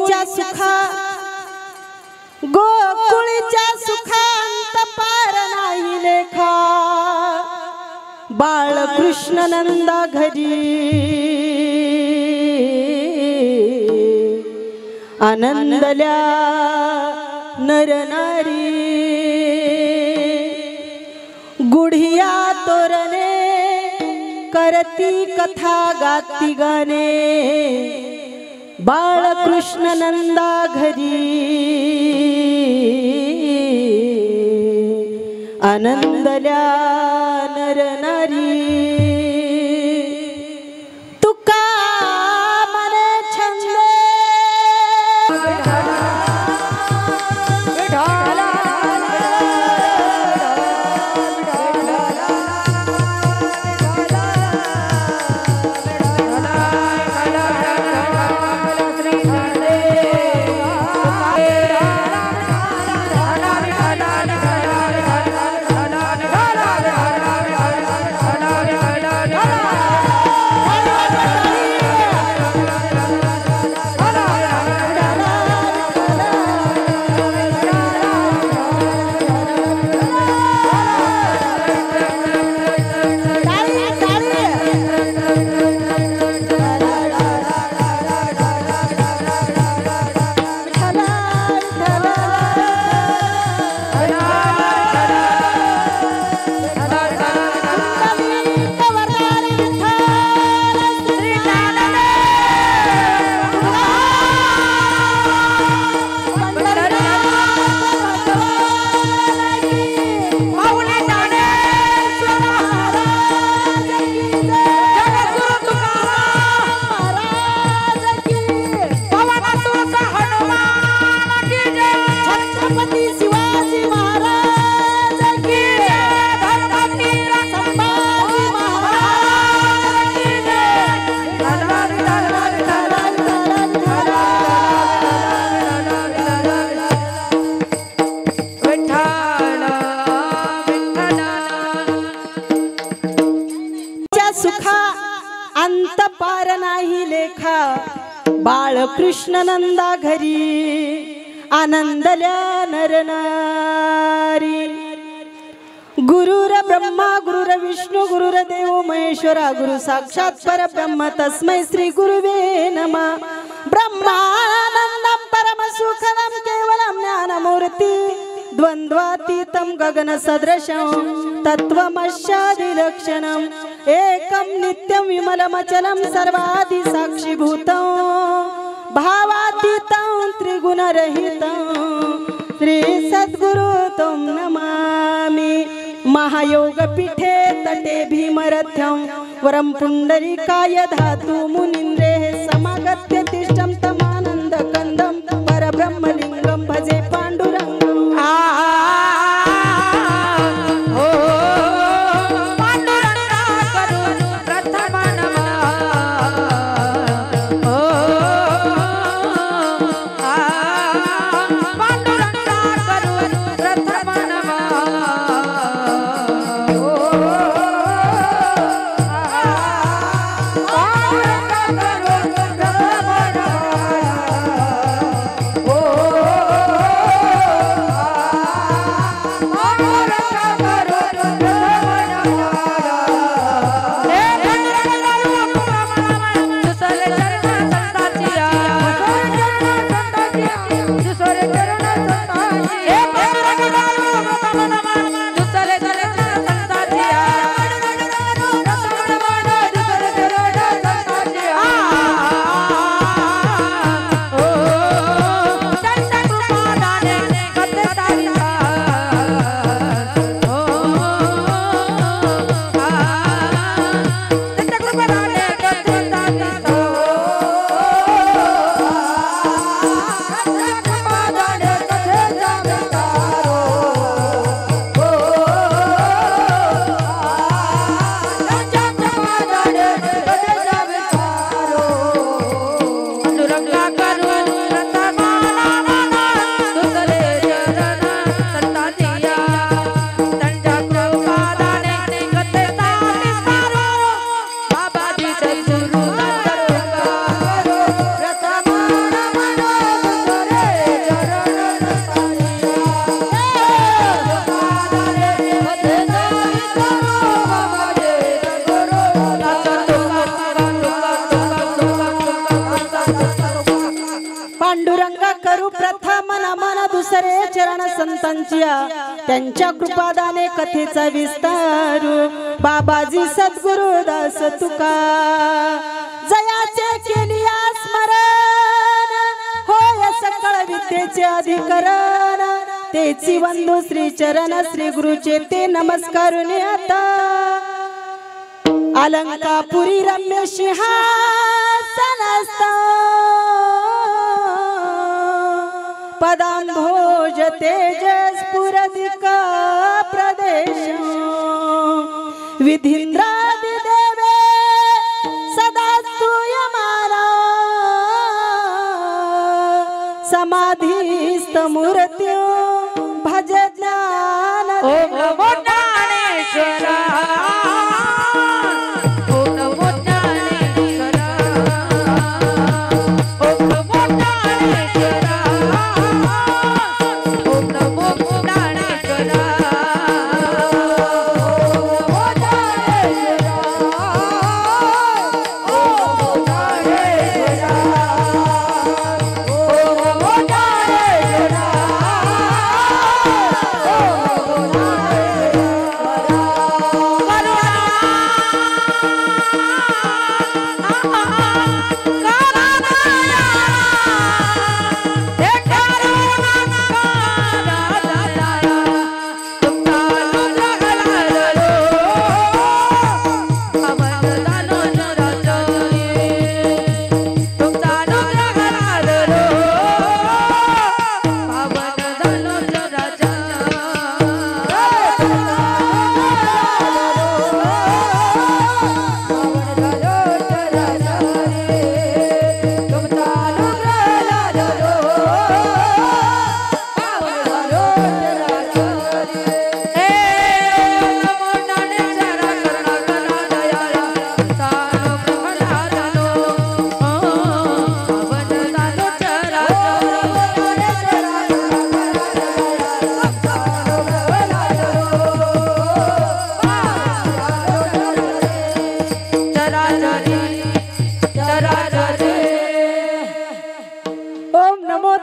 गोकुळीच्या सुखा गोकुळीच्या सुखांत पार नाही लेखा बाळकृष्ण नंदा घरी आनंदल्या नर नारी गुढिया तोरणे करती कथा गाती गाणे बाळकृष्ण नंदा घरी आनंदल्या नर नारी तुका मने छंदे अंत पार नाही लेखा बाळकृष्ण नंदा घरी आनंदल्या नर नारी गुरुर ब्रह्मा गुरुर विष्णु गुरुर देव महेश्वरा गुरु साक्षात परब्रह्म तस्मै श्री गुरुवे नमः ब्रह्मानंदं परम सुखदं केवलं ज्ञानमूर्ति द्वंद्वातीतं गगन सदृशं तत्त्वमस्यादिलक्षणम् एकं नित्यं विमलमचलं सर्वादि साक्षीभूतं भावातीतं त्रिगुणरहितं श्री सद्गुरु तं नमामि महायोग पीठे तटे भीमरथ्यं वरं पुंडरीकाय धातु मुनीन्द्रे समागत्य तिष्ठं तमानंद कंदं परब्रह्मलिंगं भजे पांडुरंगं Oh पांडुरंग करू प्रथम नमन दुसरे चरण संतांच्या त्यांच्या कृपादाने कथेचा विस्तार बाबाजी सद्गुरु दास तुका जयाचे केली स्मरण होय सकळ विद्येचे अधिकरण तेची वंदू श्री चरण श्री गुरुचे ते नमस्कारुनी आता अलंकापुरी रम्य सिंहासनस्थ पदांभोज तेजस पुरदिका प्रदेश विधींद्रादि देवे सदा स्तूयमाना समाधीस्थ मूर्त्यो भज ज्ञान ओम नमो ज्ञानेश्वरा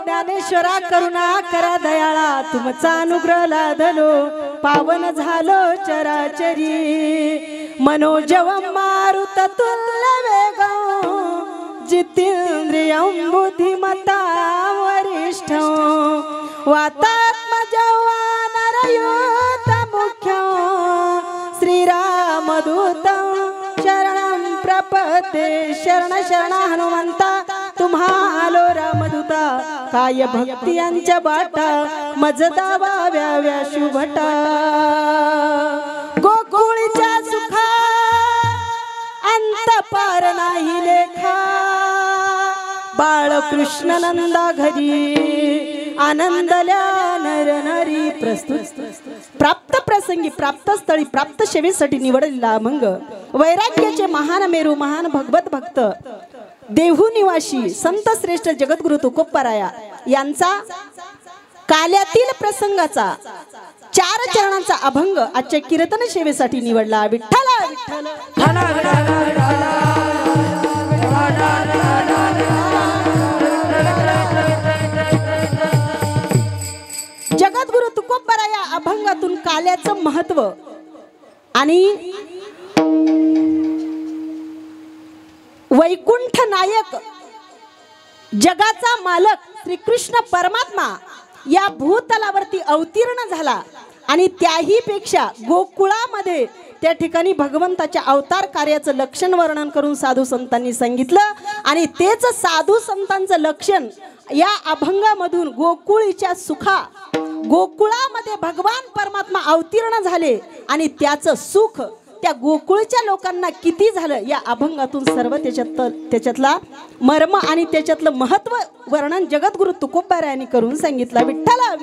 ज्ञानेश्वरा करुणा करा दयाळा तुमचा अनुग्रह लादलो पावन झालो चराचरी मनोजव मारुत तुल्य वेग जितेंद्रियं बुद्धिमता वरिष्ठ वातात्मजवानरयुत मुख्य श्रीरामदूत शरणं प्रपते शरण शरण हनुमंता तुम्हा आलो रामदूता काय भक्ती यांच्या बाटा मजदा व्याव्या शुभटा गोकुळच्या सुखा अंत पार नाही लेखा बाळकृष्ण नंदा घरी आनंदल्या नर नरी प्रस्तुत प्राप्त प्रसंगी प्राप्त स्थळी प्राप्त सेवेसाठी निवडलेला अभंग वैराग्याचे महान मेरू महान भगवत भक्त देहू निवासी संत श्रेष्ठ जगद्गुरु तुकोबाराया यांचा काल्यातील प्रसंगाचा 4 चरणांचा अभंग आजच्या कीर्तन सेवेसाठी निवडला विठ्ठल विठ्ठल जगद्गुरु तुकोबाराया अभंगातून काल्याचं महत्व आणि वैकुंठ नायक जगाचा मालक श्रीकृष्ण परमात्मा या भूतलावरती अवतीर्ण झाला आणि त्याही पेक्षा गोकुळामध्ये त्या ठिकाणी भगवंताच्या अवतार कार्याचं लक्षण वर्णन करून साधू संतांनी सांगितलं आणि तेच साधू संतांचं लक्षण या अभंगामधून गोकुळीच्या सुखा गोकुळामध्ये भगवान परमात्मा अवतीर्ण झाले आणि त्याचं सुख त्या गोकुळच्या लोकांना किती झालं या अभंगातून सर्व त्याच्यातला मर्म आणि त्याच्यातलं महत्व वर्णन जगद्गुरु तुकोबारायांनी करून सांगितलं विठ्ठला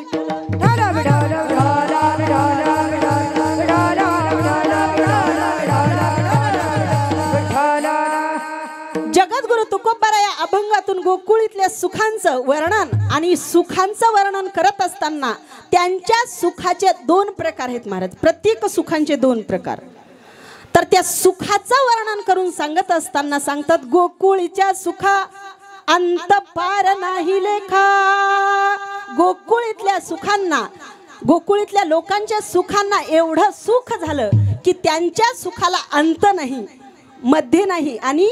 जगद्गुरु तुकोबाराया अभंगातून गोकुळीतल्या सुखांचं वर्णन आणि सुखांचं वर्णन करत असताना त्यांच्या सुखाचे 2 प्रकार आहेत महाराज प्रत्येक सुखांचे 2 प्रकार तर त्या सुखाचं वर्णन करून सांगत असताना सांगतात गोकुळीच्या सुखा अंत पार नाही लेखा. गोकुळीतल्या सुखांना, गोकुळीतल्या लोकांच्या सुखांना एवढं सुख झालं की त्यांच्या सुखाला अंत नाही, मध्ये नाही आणि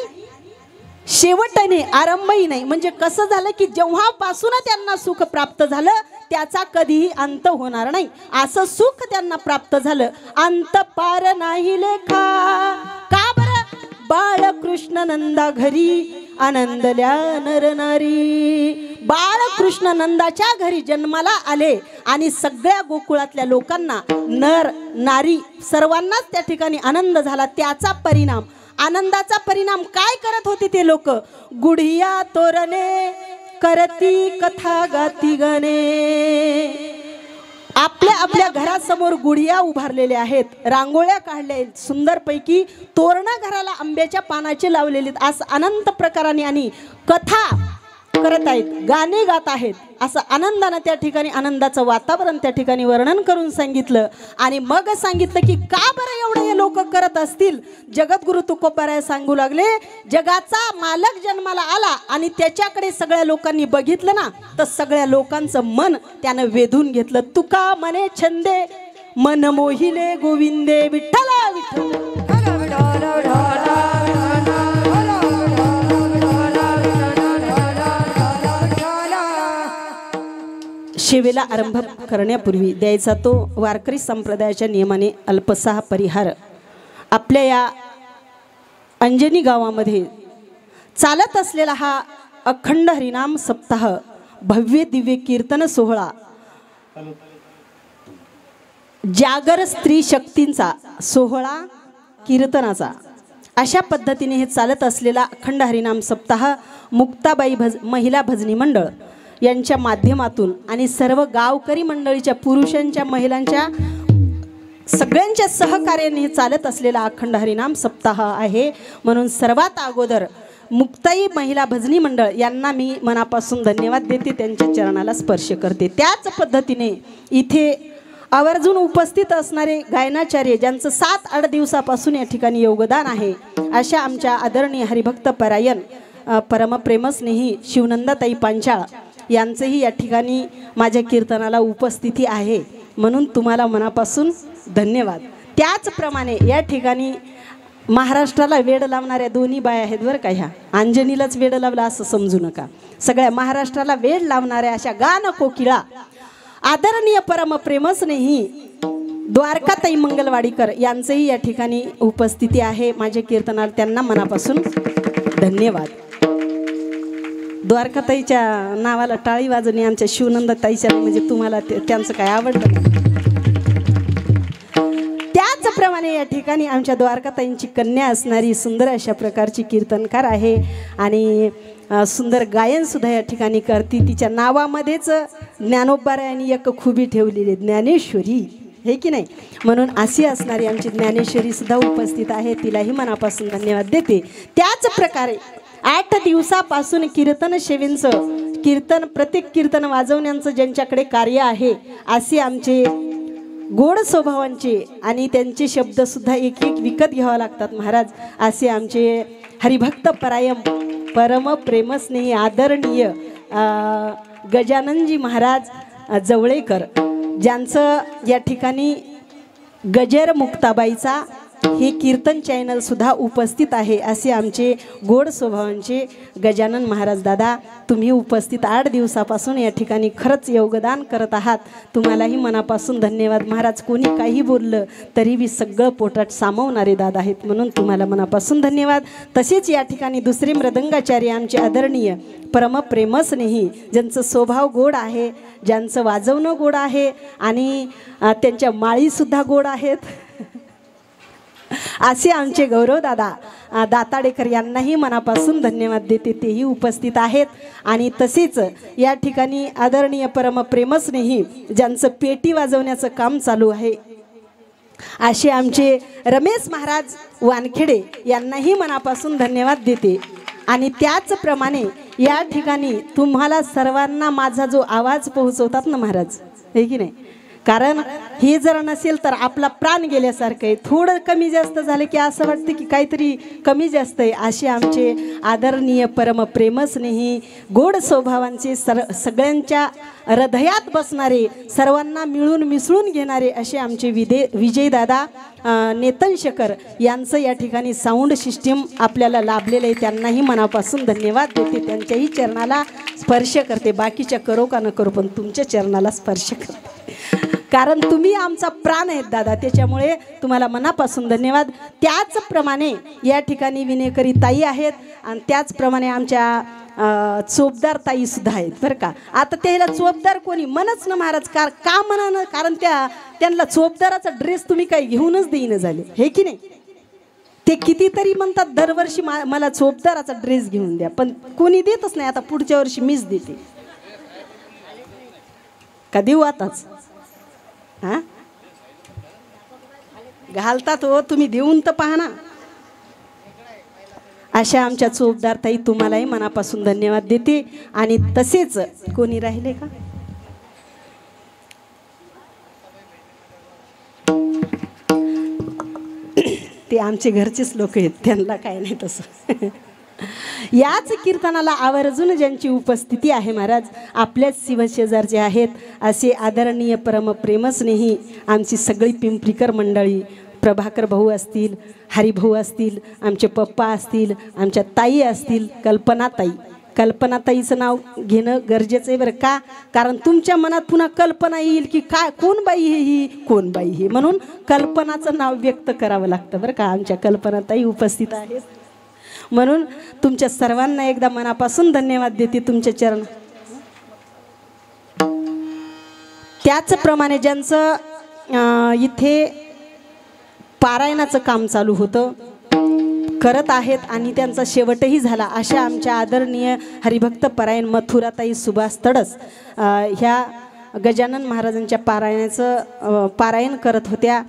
शेवटही आरंभही नाही. म्हणजे कसं झालं की जेव्हापासून त्यांना सुख प्राप्त झालं त्याचा कधीही अंत होणार नाही, असं सुख त्यांना प्राप्त झालं. अंत पार नाही लेखा. का बरं? बाळकृष्ण नंदा घरी आनंदल्या नर नारी. बाळकृष्ण नंदाच्या घरी जन्माला आले आणि सगळ्या गोकुळातल्या लोकांना, नर नारी सर्वांनाच त्या ठिकाणी आनंद झाला. त्याचा परिणाम, आनंदाचा परिणाम काय करत होते ते लोक? गुढिया तोरणे करती कथा गाती गाणे. आपल्या आपल्या घरासमोर गुढिया उभारलेल्या आहेत, रांगोळ्या काढल्या आहेत, सुंदरपैकी तोरणं घराला आंब्याच्या पानाचे लावलेले आहेत. असं अनंत प्रकाराने आणि कथा करत आहेत, गाणे गात आहेत. असं आनंदानं त्या ठिकाणी, आनंदाचं वातावरण त्या ठिकाणी वर्णन करून सांगितलं. आणि मग सांगितलं की का बरं एवढे हे लोक करत असतील? जगद्गुरु तुकोबाराय सांगू लागले, जगाचा मालक जन्माला आला आणि त्याच्याकडे सगळ्या लोकांनी बघितलं ना, तर सगळ्या लोकांचं मन त्यानं वेधून घेतलं. तुका मने छंदे मन मोहिले गोविंदे विठ्ठला विठ्ठल. सेवेला आरंभ करण्यापूर्वी द्यायचा तो वारकरी संप्रदायाच्या नियमाने अल्पसा परिहार. आपल्या या अंजनी गावामध्ये चालत असलेला हा अखंड हरिनाम सप्ताह, भव्य दिव्य कीर्तन सोहळा, जागर स्त्री शक्तींचा सोहळा कीर्तनाचा, अशा पद्धतीने हे चालत असलेला अखंड हरिनाम सप्ताह मुक्ताबाई महिला भजनी मंडळ यांच्या माध्यमातून आणि सर्व गावकरी मंडळीच्या, पुरुषांच्या, महिलांच्या सगळ्यांच्या सहकार्याने हे चालत असलेला अखंड हरिनाम सप्ताह आहे. म्हणून सर्वात अगोदर मुक्ताई महिला भजनी मंडळ यांना मी मनापासून धन्यवाद देते, त्यांच्या चरणाला स्पर्श करते. त्याच पद्धतीने इथे आवर्जून उपस्थित असणारे गायनाचार्य, ज्यांचं 7-8 दिवसापासून या ठिकाणी योगदान आहे, अशा आमच्या आदरणीय हरिभक्त परायण परमप्रेमस्नेही शिवनंदाताई पांचाळ यांचेही या ठिकाणी माझ्या कीर्तनाला उपस्थिती आहे. म्हणून तुम्हाला मनापासून धन्यवाद. त्याचप्रमाणे या ठिकाणी महाराष्ट्राला वेड लावणाऱ्या दोन्ही बाया आहेत बरं का. ह्या अंजनीलाच वेड लावला असं समजू नका, सगळ्या महाराष्ट्राला वेड लावणाऱ्या अशा गान कोकिळा आदरणीय परमप्रेमस्नेही द्वारकाताई मंगलवाडीकर यांचेही या ठिकाणी उपस्थिती आहे माझ्या कीर्तनाला. त्यांना मनापासून धन्यवाद. द्वारकाताईच्या नावाला टाळी वाजवणे आमच्या शिवनंदाताईच्या, म्हणजे तुम्हाला त्यांचं काय आवडलं. त्याचप्रमाणे या ठिकाणी आमच्या द्वारकाताईंची कन्या असणारी सुंदर अशा प्रकारची कीर्तनकार आहे आणि सुंदर गायन सुद्धा या ठिकाणी करते. तिच्या नावामध्येच ज्ञानोबारायांनी एक खुबी ठेवलेली, ज्ञानेश्वरी, हे की नाही. म्हणून अशी असणारी आमची ज्ञानेश्वरी सुद्धा उपस्थित आहे, तिलाही मनापासून धन्यवाद देते. त्याच प्रकारे 8 दिवसापासून कीर्तन सेवेंचं, कीर्तन प्रत्येक कीर्तन वाजवण्याचं ज्यांच्याकडे कार्य आहे, असे आमचे गोड स्वभावांचे आणि त्यांचे शब्दसुद्धा एक एक विकत घ्यावे लागतात महाराज, असे आमचे हरिभक्त परायण परमप्रेमस्नेही आदरणीय गजाननजी महाराज जवळेकर, ज्यांचं या ठिकाणी गजर मुक्ताबाईचा हे कीर्तन चॅनल सुद्धा उपस्थित आहे, असे आमचे गोड स्वभावांचे गजानन महाराज दादा, तुम्ही उपस्थित 8 दिवसापासून या ठिकाणी खरंच योगदान करत आहात. तुम्हालाही मनापासून धन्यवाद महाराज. कोणी काही बोललं तरी बी सगळं पोटात सामावणारे दादा आहेत, म्हणून तुम्हाला मनापासून धन्यवाद. तसेच या ठिकाणी दुसरे मृदंगाचार्य आमचे आदरणीय परमप्रेमस्नेही, ज्यांचं स्वभाव गोड आहे, ज्यांचं वाजवणं गोड आहे आणि त्यांच्या माळीसुद्धा गोड आहेत, असे आमचे गौरव दादा दाताडेकर यांनाही मनापासून धन्यवाद देते, तेही उपस्थित आहेत. आणि तसेच या ठिकाणी आदरणीय परमप्रेमस्नेही, ज्यांचं पेटी वाजवण्याचं काम चालू आहे, असे आमचे रमेश महाराज वानखेडे यांनाही मनापासून धन्यवाद देते. आणि त्याचप्रमाणे या ठिकाणी तुम्हाला सर्वांना माझा जो आवाज पोहोचवतात ना महाराज, हे की नाही, कारण हे जर नसेल तर आपला प्राण गेल्यासारखं आहे. थोडं कमी जास्त झालं की असं वाटतं की काहीतरी कमी जास्त आहे. असे आमचे आदरणीय परमप्रेमस्नेही गोड स्वभावांचे सगळ्यांच्या हृदयात बसणारे, सर्वांना मिळून मिसळून घेणारे असे आमचे विजयदादा नेतनशेखर यांचं या ठिकाणी साऊंड सिस्टीम आपल्याला लाभलेलं आहे. त्यांनाही मनापासून धन्यवाद देते. त्यांच्याही चरणाला स्पर्श करते. बाकीच्या करो का न करो पण तुमच्या चरणाला स्पर्श करते, कारण तुम्ही आमचा प्राण आहेत दादा. त्याच्यामुळे तुम्हाला मनापासून धन्यवाद. त्याचप्रमाणे या ठिकाणी विनेकरी ताई आहेत आणि त्याचप्रमाणे आमच्या चोपदार ताई सुद्धा आहेत बरं का. आता त्याला चोपदार कोणी म्हणच ना महाराज, का म्हणा ना, कारण त्यांना चोपदाराचा ड्रेस तुम्ही काही घेऊनच देईन झाले हे की नाही. ते कितीतरी म्हणतात दरवर्षी मला चोपदाराचा ड्रेस घेऊन द्या, पण कोणी देतच नाही. आता पुढच्या वर्षी मीच देते का, देऊ आताच. हां घालतात हो, तुम्ही देऊन तर पहा ना. अशा आमच्या चोपदार ताई तुम्हालाही मनापासून धन्यवाद देते. आणि तसेच कोणी राहिले का, ते आमचे घरचेच लोक आहेत, त्यांना काय नाही तसं. याच कीर्तनाला आवर्जून ज्यांची उपस्थिती आहे महाराज, आपल्याच शिवशेजारचे आहेत असे आदरणीय परमप्रेमस्नेही आमची सगळी पिंपरीकर मंडळी, प्रभाकर भाऊ असतील, हरिभाऊ असतील, आमचे पप्पा असतील, आमच्या ताई असतील, कल्पनाताईचं नाव घेणं गरजेचं आहे बरं का. कारण तुमच्या मनात पुन्हा कल्पना येईल की काय, कोण बाई हे, ही कोण बाई हे, म्हणून कल्पनाचं नाव व्यक्त करावं लागतं बरं का. आमच्या कल्पनाताई उपस्थित आहेत म्हणून तुमच्या सर्वांना एकदा मनापासून धन्यवाद देते तुमच्या चरण. त्याचप्रमाणे ज्यांचं इथे पारायणाचं काम चालू होतं, करत आहेत आणि त्यांचा शेवटही झाला, अशा आमच्या आदरणीय हरिभक्त परायण मथुराताई सुभाष तडस ह्या गजानन महाराजांच्या पारायणाचं पारायण करत होत्या.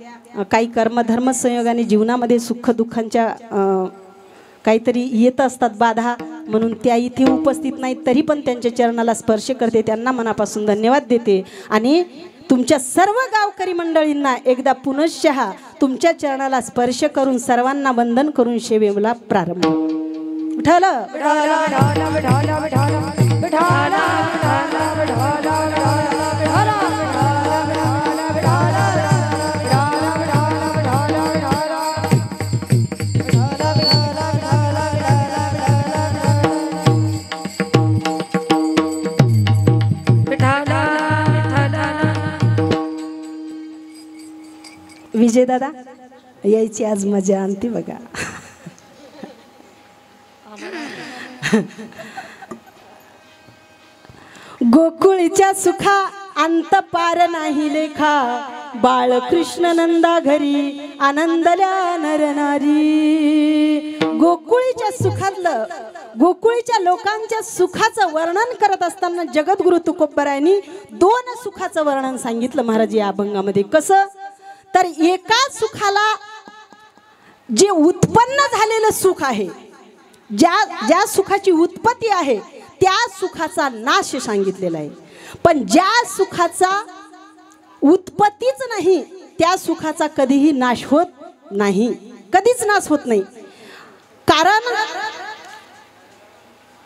काही कर्मधर्म संयोगाने जीवनामध्ये सुखदुःखांच्या काहीतरी येत असतात बाधा, म्हणून त्या इथे उपस्थित नाहीत, तरी पण त्यांच्या चरणाला स्पर्श करते. त्यांना मनापासून धन्यवाद देते. आणि तुमच्या सर्व गावकरी मंडळींना एकदा पुनश्चः तुमच्या चरणाला स्पर्श करून सर्वांना वंदन करून सेवेला प्रारंभ. विजय दादा यायची आज मजा आणते बघा. गोकुळच्या सुखा अंत पार नाही लेखा, बाळकृष्ण नंदा घरी आनंदल्या नरनारी. गोकुळीच्या सुखातलं, गोकुळीच्या लोकांच्या सुखाचं वर्णन करत असताना जगद्गुरु तुकोबरायांनी दोन सुखाचं वर्णन सांगितलं महाराज या अभंगामध्ये. कसं तर एका सुखाला जे उत्पन्न झालेलं सुख आहे, ज्या सुखाची उत्पत्ती आहे त्या सुखाचा नाश सांगितलेला आहे. पण ज्या सुखाचा उत्पत्तीच नाही त्या सुखाचा कधीही नाश होत नाही, कधीच नाश होत नाही. कारण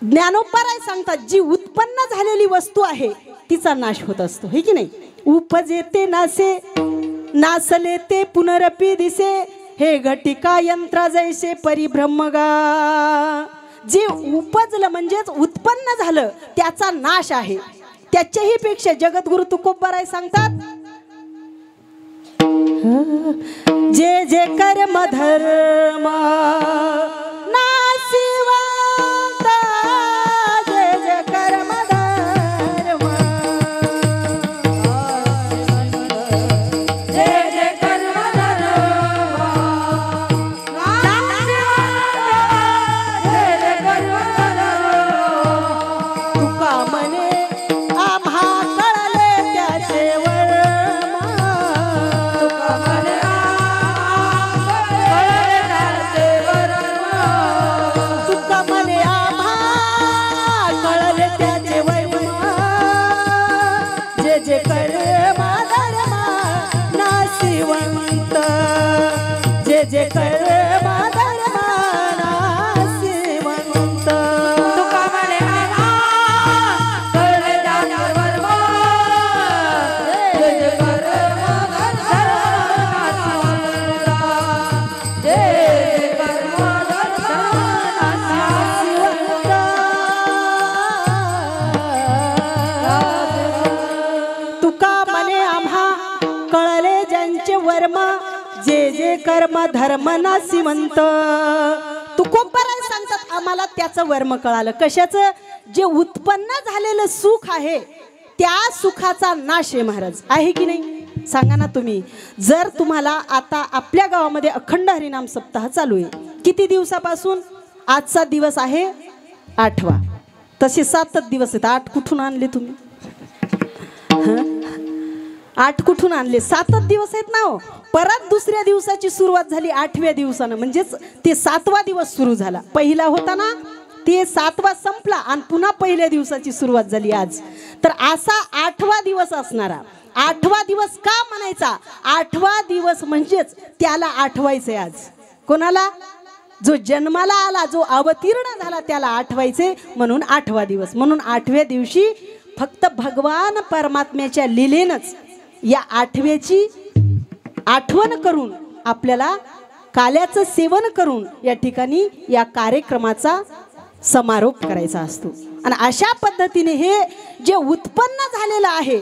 ज्ञानोबराय सांगतात जी उत्पन्न झालेली वस्तू आहे तिचा नाश होत असतो, हे की नाही. उपजे ते नासे, नासले ते पुनरपी दिसे, हे घटिका यंत्रा जैसे परिभ्रमगा. जे उपजलं म्हणजेच उत्पन्न झालं त्याचा नाश आहे. त्याच्याही पेक्षा जगद्गुरु तुकोबराय सांगतात, जे जे कर्म धर्म नाशिवंत, जे जे कर्म धर्म, जे जे कर्म धर्म नाशिवंत, जे जे कर्म धर्म. तुका म्हणे आम्हा कळले त्याचे वर्म, तुका म्हणे कळले त्याचे वर्म, तुका म्हणे आम्हा कळले त्याचे वर्म, जे जे कर्म धर्म नाशिवंत जे जे कर्म धर्म नाशिवंत तुका म्हणे आम्हा कळले जाणार वर्म जे जे कर्म धर्म जे जे कर्म तुका म्हणे आम्हा कळले ज्यांचे वर्म जे जे कर्म धर्म नाशिवंत तुकोबराय सांगतात आम्हाला त्याचं वर्म कळालं कशाचं जे उत्पन्न झालेलं सुख आहे त्या सुखाचा नाश आहे महाराज आहे की नाही सांगा ना तुम्ही जर तुम्हाला आता आपल्या गावामध्ये अखंड हरिनाम सप्ताह चालू आहे किती दिवसापासून आजचा दिवस आहे 8वा तसे 7च दिवस आहेत 8 कुठून आणले तुम्ही 8 कुठून आणले 7च दिवस आहेत ना हो परत दुसऱ्या दिवसाची सुरुवात झाली 8व्या दिवसानं म्हणजेच ते 7वा दिवस सुरू झाला पहिला होता ना ते 7वा संपला आणि पुन्हा पहिल्या दिवसाची सुरुवात झाली आज तर असा 8वा दिवस असणारा 8वा दिवस का म्हणायचा 8वा दिवस म्हणजेच त्याला आठवायचे आज कोणाला जो जन्माला आला जो अवतीर्ण झाला त्याला आठवायचे म्हणून 8वा दिवस म्हणून 8व्या दिवशी फक्त भगवान परमात्म्याच्या लीलेनंच या 8व्याची आठवण करून आपल्याला काल्याचं सेवन करून या ठिकाणी या कार्यक्रमाचा समारोप करायचा असतो आणि अशा पद्धतीने हे जे उत्पन्न झालेलं आहे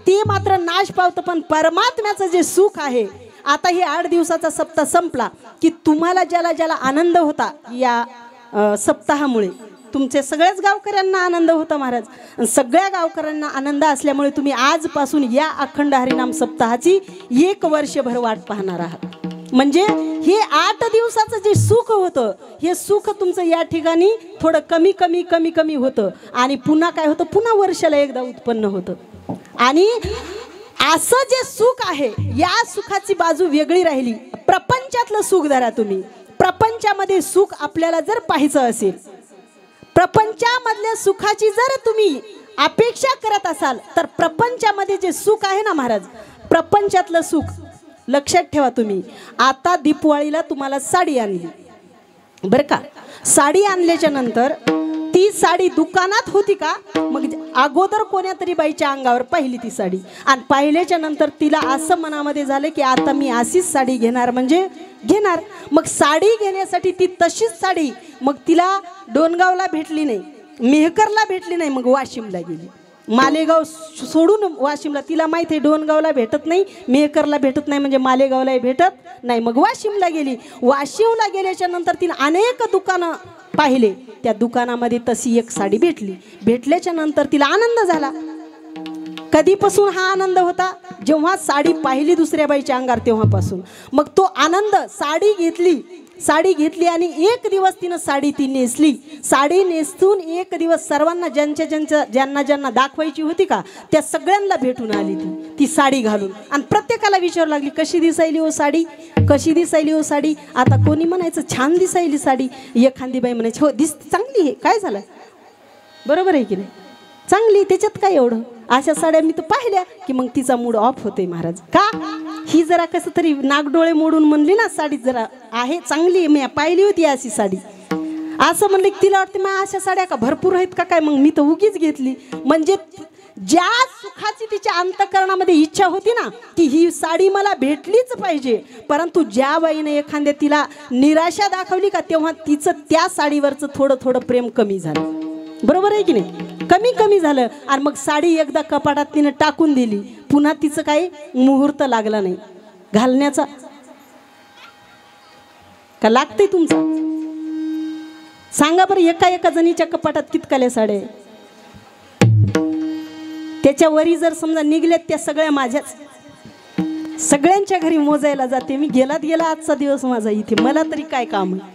ते मात्र नाश पावतं पण परमात्म्याचं जे सुख आहे आता हे 8 दिवसाचा सप्ताह संपला की तुम्हाला ज्याला ज्याला आनंद होता या सप्ताहामुळे तुमचे सगळ्याच गावकऱ्यांना आनंद होता महाराज सगळ्या गावकऱ्यांना आनंद असल्यामुळे तुम्ही आजपासून या अखंड हरिनाम सप्ताहाची 1 वर्षभर वाट पाहणार आहात म्हणजे हे 8 दिवसाचं जे सुख होतं हे सुख तुमचं या ठिकाणी थोडं कमी कमी कमी कमी होतं आणि पुन्हा काय होतं पुन्हा वर्षाला एकदा उत्पन्न होतं आणि असं जे सुख आहे या सुखाची बाजू वेगळी राहिली प्रपंचातलं सुख धरा तुम्ही प्रपंचामध्ये सुख आपल्याला जर पाहायचं असेल प्रपंचामधल्या सुखाची जर तुम्ही अपेक्षा करत असाल तर प्रपंचामध्ये जे सुख आहे ना महाराज प्रपंचातलं सुख लक्षात ठेवा तुम्ही आता दीपावळीला तुम्हाला साडी आणली बरं का साडी आणल्याच्या नंतर ती साडी दुकानात होती का मग अगोदर कोण्या तरी बाईच्या अंगावर पाहिली ती साडी आणि पाहिल्याच्या नंतर तिला असं मनामध्ये झालं की आता मी अशीच साडी घेणार म्हणजे घेणार मग साडी घेण्यासाठी ती तशीच साडी मग तिला डोनगावला भेटली नाही मेहकरला भेटली नाही मग वाशिमला गेली मालेगाव सोडून वाशिमला तिला माहित आहे डोनगावला भेटत नाही मेहकरला भेटत नाही म्हणजे मालेगावलाही भेटत नाही मग वाशिमला गेली वाशिमला गेल्याच्या नंतर तिने अनेक दुकानं पाहिले त्या दुकानामध्ये तशी एक साडी भेटली भेटल्याच्या नंतर तिला आनंद झाला कधीपासून हा आनंद होता जेव्हा साडी पाहिली दुसऱ्या बाईच्या अंगावर तेव्हापासून मग तो आनंद साडी घेतली आणि 1 दिवस तिनं साडी ती नेसली साडी नेसून 1 दिवस सर्वांना ज्यांना दाखवायची होती का त्या सगळ्यांना भेटून आली ती साडी घालून आणि प्रत्येकाला विचारू लागली कशी दिसायली हो साडी कशी दिसायली हो साडी आता कोणी म्हणायचं छान दिसायली साडी एखादी बाई म्हणायची हो दिसते चांगली आहे काय झालं बरोबर आहे की नाही चांगली त्याच्यात काय एवढं अशा साड्या मी तर पाहिल्या की मग तिचा मूड ऑफ होते महाराज का ही जरा कसं तरी नागडोळे मोडून म्हणली ना साडी जरा आहे चांगली मी पाहिली होती अशी साडी असं म्हणले की तिला वाटते मग अशा साड्या का भरपूर आहेत का काय मग मी तर उगीच घेतली म्हणजे ज्या सुखाची तिच्या अंतःकरणामध्ये इच्छा होती ना की ही साडी मला भेटलीच पाहिजे परंतु ज्या बाईने एखाद्या तिला निराशा दाखवली का तेव्हा तिचं त्या साडीवरचं थोडं थोडं प्रेम कमी झालं बरोबर आहे की नाही कमी झालं आणि मग साडी एकदा कपाटात तिने टाकून दिली पुन्हा तिचं काही मुहूर्त लागला नाही घालण्याचा का लागतंय तुमचा सांगा बरं एका जणीच्या कपाटात कितकाल्या साड्या त्याच्या वरी जर समजा निघल्यात त्या सगळ्या माझ्याच सगळ्यांच्या घरी मोजायला जाते मी गेला आजचा दिवस माझा इथे मला तरी काय काम आहे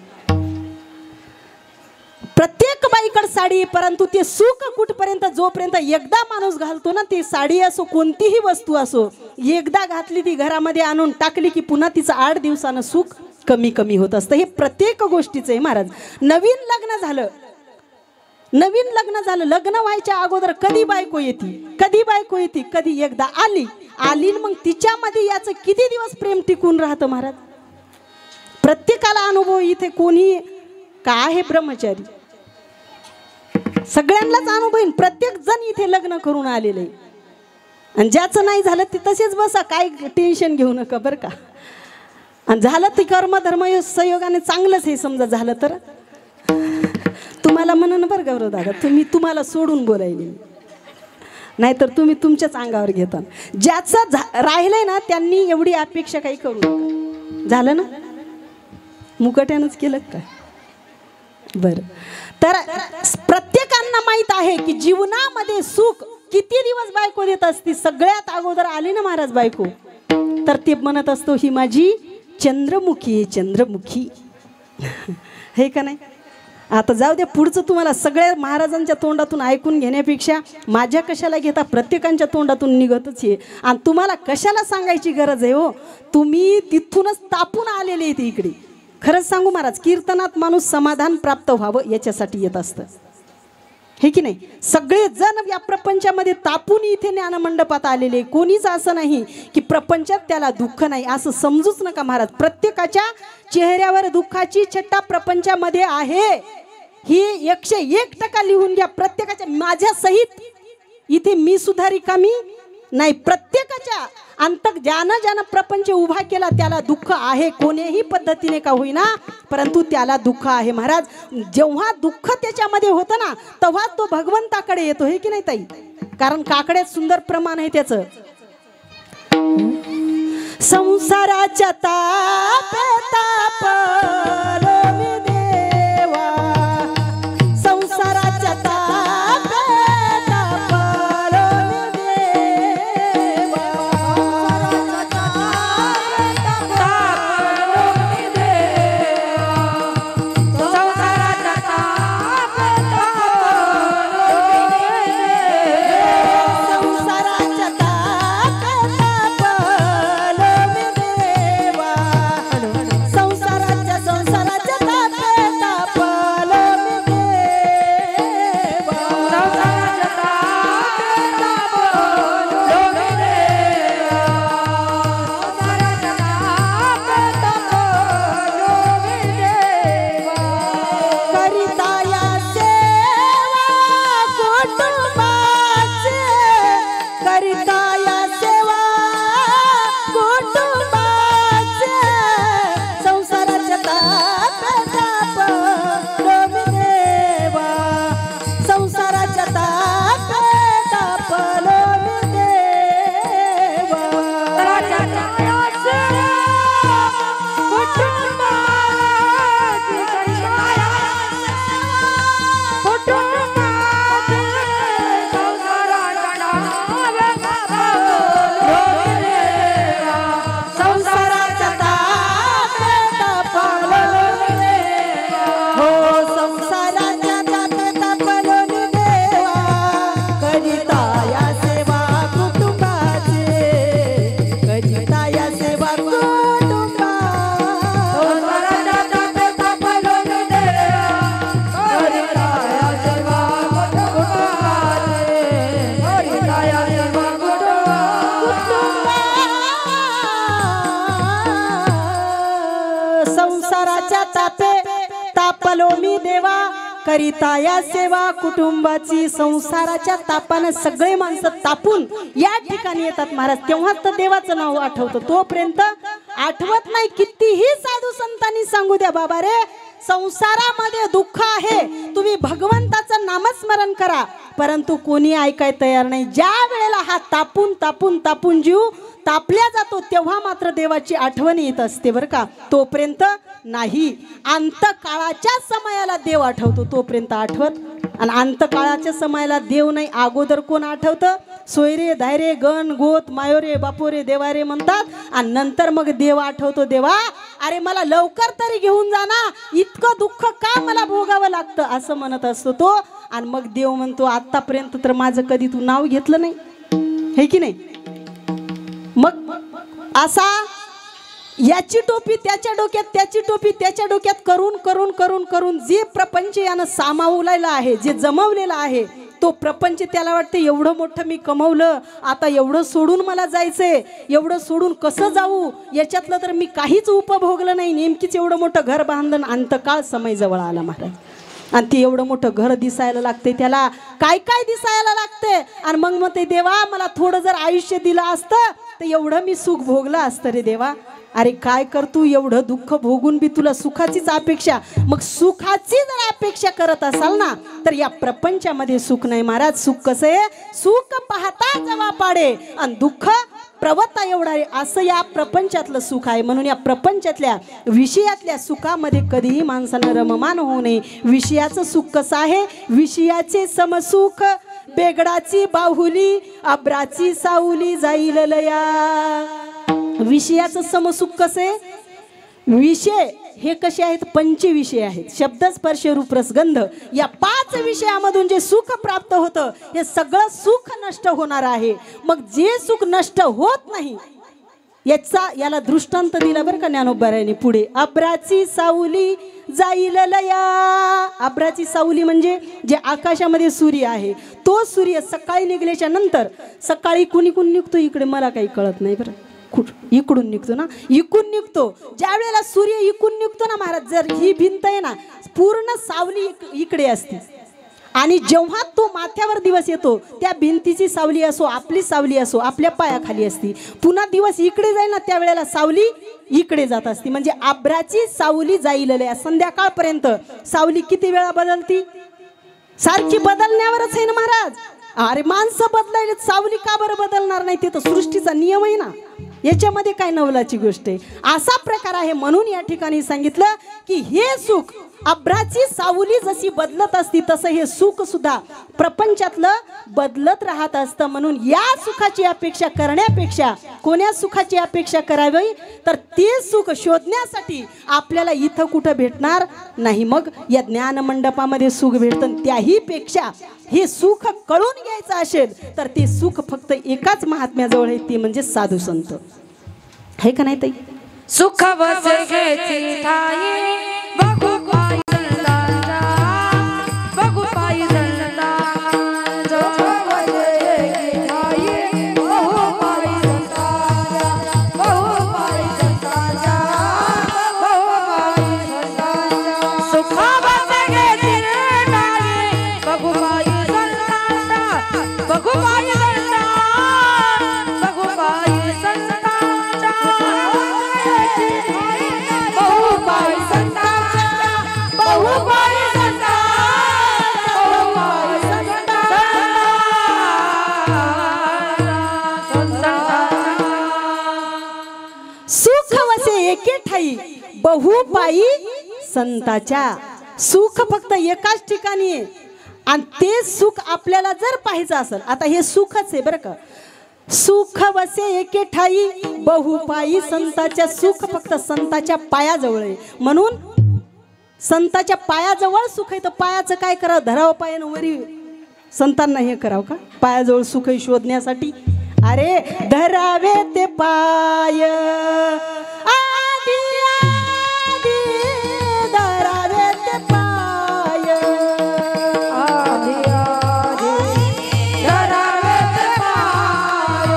प्रत्येक बाईकडे साडी परंतु ते सुख कुठपर्यंत जोपर्यंत एकदा माणूस घालतो ना ती साडी असो कोणतीही वस्तू असो एकदा घातली ती घरामध्ये आणून टाकली की पुन्हा तिचं 8 दिवसानं सुख कमी होत असतं हे प्रत्येक गोष्टीचं आहे महाराज नवीन लग्न झालं लग्न व्हायच्या अगोदर कधी बायको येते कधी एकदा आली आली मग तिच्यामध्ये याचं किती दिवस प्रेम टिकून राहतं महाराज? प्रत्येकाला अनुभव इथे कोणी का आहे ब्रह्मचारी, सगळ्यांनाच अनुभव येईल. प्रत्येक जण इथे लग्न करून आलेले आणि ज्याचं नाही झालं ते तसेच बसा, काय टेन्शन घेऊ नका बरं का. आणि झालं ते कर्म धर्म संयोगाने चांगलंच हे समजा झालं तर तुम्हाला म्हणून बरं गौरव दादा, तुम्हाला सोडून बोलायले नाहीतर तुम्ही तुमच्याच अंगावर घेता. ज्याचं राहिलंय ना त्यांनी एवढी अपेक्षा काही करू नका. झालं ना, मुकट्यानंच केलं काय बरं. तर प्रत्येकांना माहित आहे की जीवनामध्ये सुख किती दिवस बायको देत असती. सगळ्यात अगोदर आली ना महाराज बायको, तर ते म्हणत असतो ही माझी चंद्रमुखी आहे, चंद्रमुखी हे का नाही. आता जाऊ द्या, पुढचं तुम्हाला सगळ्या महाराजांच्या तोंडातून ऐकून घेण्यापेक्षा माझ्या कशाला घेता, प्रत्येकांच्या तोंडातून निघतच आहे. आणि तुम्हाला कशाला सांगायची गरज आहे हो, तुम्ही तिथूनच तापून आलेले आहेत इकडे. खरंच सांगू महाराज, कीर्तनात माणूस समाधान प्राप्त व्हावं याच्यासाठी येत असतं, हे की नाही. सगळे जण या प्रपंचामध्ये तापून इथे ज्ञानमंडपात आलेले, कोणीच असं नाही की प्रपंचात त्याला दुःख नाही असं समजूच नका महाराज. प्रत्येकाच्या चेहऱ्यावर दुःखाची छट्टा प्रपंचामध्ये आहे, ही 101% लिहून घ्या प्रत्येकाच्या. माझ्या सहित इथे मी सुद्धा रिकामी नाही. प्रत्येकाच्या अंतक ज्यानं प्रपंच उभा केला त्याला दुःख आहे, कोणीही पद्धतीने का होईना, परंतु त्याला दुःख आहे महाराज. जेव्हा दुःख त्याच्यामध्ये होतं ना तेव्हा तो भगवंताकडे येतो, हे की नाही ताई. कारण काकड्यात सुंदर प्रमाण आहे त्याचं. संसाराच्या तापे तापलो मी देवा, संसाराच्या तापे तापलो मी देवा, तापलो मी देवा, संसाराचा ताप तापलो मी देवा, संसाराच्या तापे तापलो मी देवा, संसाराच्या तापे तापलो मी देवा, संसाराचा ताप तापलो मी देवा, संसाराचा ताप तापलो मी देवा. करिता या सेवा कुटुंबाचे, करिता या सेवा कुटुंबाचे, संसाराच्या तापे तापलो मी देवा, संसाराच्या तापे तापलो मी देवा. संसाराच्या कुटुंबाची, कुटुंबाची, संसाराचा ताप तापलो मी देवा, संसाराचा ताप तापलो मी देवा. हो संसाराच्या तापे तापलो मी देवा, करिता या सेवा कुटुंबाचे, करिता या सेवा कुटुंबाचे. संसाराचा ताप तापलो मी देवा, करिता या सेवा कुटुंबाची, करिता या सेवा कुटुंबाची. संसाराच्या तापे तापलो मी देवा, करिता या सेवा कुटुंबाची. संसाराच्या तापाने सगळे माणसं तापून या ठिकाणी येतात महाराज, तेव्हाच तर देवाचं नाव आठवतं. तोपर्यंत आठवत नाही. कितीही साधू संतांनी सांगू द्या बाबा रे, संसारामध्ये दुःख आहे, तुम्ही भगवंताचं नामस्मरण करा, परंतु कोणी ऐकाय तयार नाही. ज्या वेळेला हा तापून तापून तापून जीव तापल्या जातो तेव्हा मात्र देवाची आठवण येत असते बरं का. तोपर्यंत नाही. अंतकाळाच्या समयाला देव आठवतो, तोपर्यंत आठवत. आणि अंतकाळाच्या समयाला देव नाही, अगोदर कोण आठवतं? सोयरे धायरे गण गोत मायोरे बापोरे देवारे म्हणतात, आणि नंतर मग देव आठवतो. देवा अरे मला लवकर तरी घेऊन जा ना, इतकं दुःख का मला भोगावं लागतं असं म्हणत असतो तो. आणि मग देव म्हणतो आतापर्यंत तर माझं कधी तू नाव घेतलं नाही, हे की नाही. मग असा याची टोपी त्याच्या डोक्यात, त्याची टोपी त्याच्या डोक्यात करून करून करून करून जे प्रपंच यानं सामावलेलं आहे, जे जमवलेलं आहे तो प्रपंच त्याला वाटतं एवढं मोठं मी कमवलं, आता एवढं सोडून मला जायचंय, एवढं सोडून कसं जाऊ, याच्यातलं तर मी काहीच उपभोगलं नाही, नेमकीच एवढं मोठं घर बांधलं, अंतकाळ समय जवळ आला महाराज. आणि ते एवढं मोठं घर दिसायला लागते, त्याला काय काय दिसायला लागते. आणि मग ते देवा मला थोडं जर आयुष्य दिलं असतं तर एवढं मी सुख भोगलं असतं रे देवा. अरे काय कर तू, एवढं दुःख भोगून बी तुला सुखाचीच अपेक्षा. मग सुखाची जर अपेक्षा करत असाल ना तर या प्रपंचामध्ये सुख नाही महाराज. सुख कसं आहे, सुख पाहता जवा पाडे आणि दुःख प्रवता एवढा आहे, असं या प्रपंचातलं सुख आहे. म्हणून या प्रपंचातल्या विषयातल्या सुखामध्ये कधीही माणसानं रममान होऊ नये. विषयाचं सुख कसं आहे, विषयाचे समसुख बेगडाची बाहुली अब्राची सावली जाईल लया. विषयाचं समसुख कसे, विषय हे कसे आहेत, पंचविषय आहेत. शब्द स्पर्श रूप रसगंध या 5 विषयामधून जे सुख प्राप्त होतं हे सगळं सुख नष्ट होणार आहे. मग जे सुख नष्ट होत नाही याला दृष्टांत दिला बरं का ज्ञानोबारायांनी पुढे. अब्राची सावली जाईल लया. अब्राची सावली म्हणजे जे आकाशामध्ये सूर्य आहे, तो सूर्य सकाळी निघल्याच्या नंतर, सकाळी कुणी निघतो इकडे मला काही कळत नाही बरं, इकडून निघतो ना, इकडून निघतो. ज्या वेळेला सूर्य इकडून निघतो ना महाराज, जर ही भिंत आहे ना पूर्ण सावली इकडे असते, आणि जेव्हा तो माथ्यावर दिवस येतो त्या भिंतीची सावली असो आपली सावली असो आपल्या पायाखाली असती. पुन्हा दिवस इकडे जाईल ना त्यावेळेला सावली इकडे जात असती. म्हणजे अब्राची सावली जाईल. संध्याकाळपर्यंत सावली किती वेळा बदलती, सारखी बदलण्यावरच आहे ना महाराज. अरे माणसं बदलायला सावली का बरं बदलणार नाही, ते तर सृष्टीचा नियम आहे ना, याच्यामध्ये काय नवलाची गोष्ट आहे. असा प्रकार आहे. म्हणून या ठिकाणी सांगितलं की हे सुख अब्राची सावली जशी बदलत असती तसं हे सुख सुद्धा प्रपंचातलं बदलत राहत असतं. म्हणून या सुखाची अपेक्षा करण्यापेक्षा कोण्या सुखाची अपेक्षा करावी, तर ते सुख शोधण्यासाठी आपल्याला इथं कुठं भेटणार नाही. मग या ज्ञान मंडपामध्ये सुख भेटतं. त्याही पेक्षा हे सुख कळून घ्यायचं असेल तर ते सुख फक्त एकाच महात्म्याजवळ आहे, ते म्हणजे साधू संत. आहे का नाही ताई? सुख बसे घेची ठाई बघू पायी संतांचा, बघू पायी संतांचा. सुख बसे घेची ठाई बघू पायी संतांचा, बघू पायी संतांचा, बघू पायी संतांचा. सुख बसे घेची ठाई बघू पायी संतांचा, बघू पायी संतांचा, बघू पायी संतांचा. सुख वसे एके ठाई बहुपायी संताच्या. सुख फक्त एकाच ठिकाणी आहे आणि ते सुख आपल्याला जर पाहायचं असेल, आता हे सुखच आहे बरं का. सुख वसे एके ठाई बहुपायी संताच्या. सुख फक्त संताच्या पायाजवळ आहे. म्हणून संताच्या पायाजवळ सुख आहे. तर पायाचं काय करावं, धरावं पायानं वरी. संतांना हे करावं का पायाजवळ सुख शोधण्यासाठी? अरे धरावे ते पाय आधी आधी, धरावे ते पाय आधी आधी, धरावे ते पाय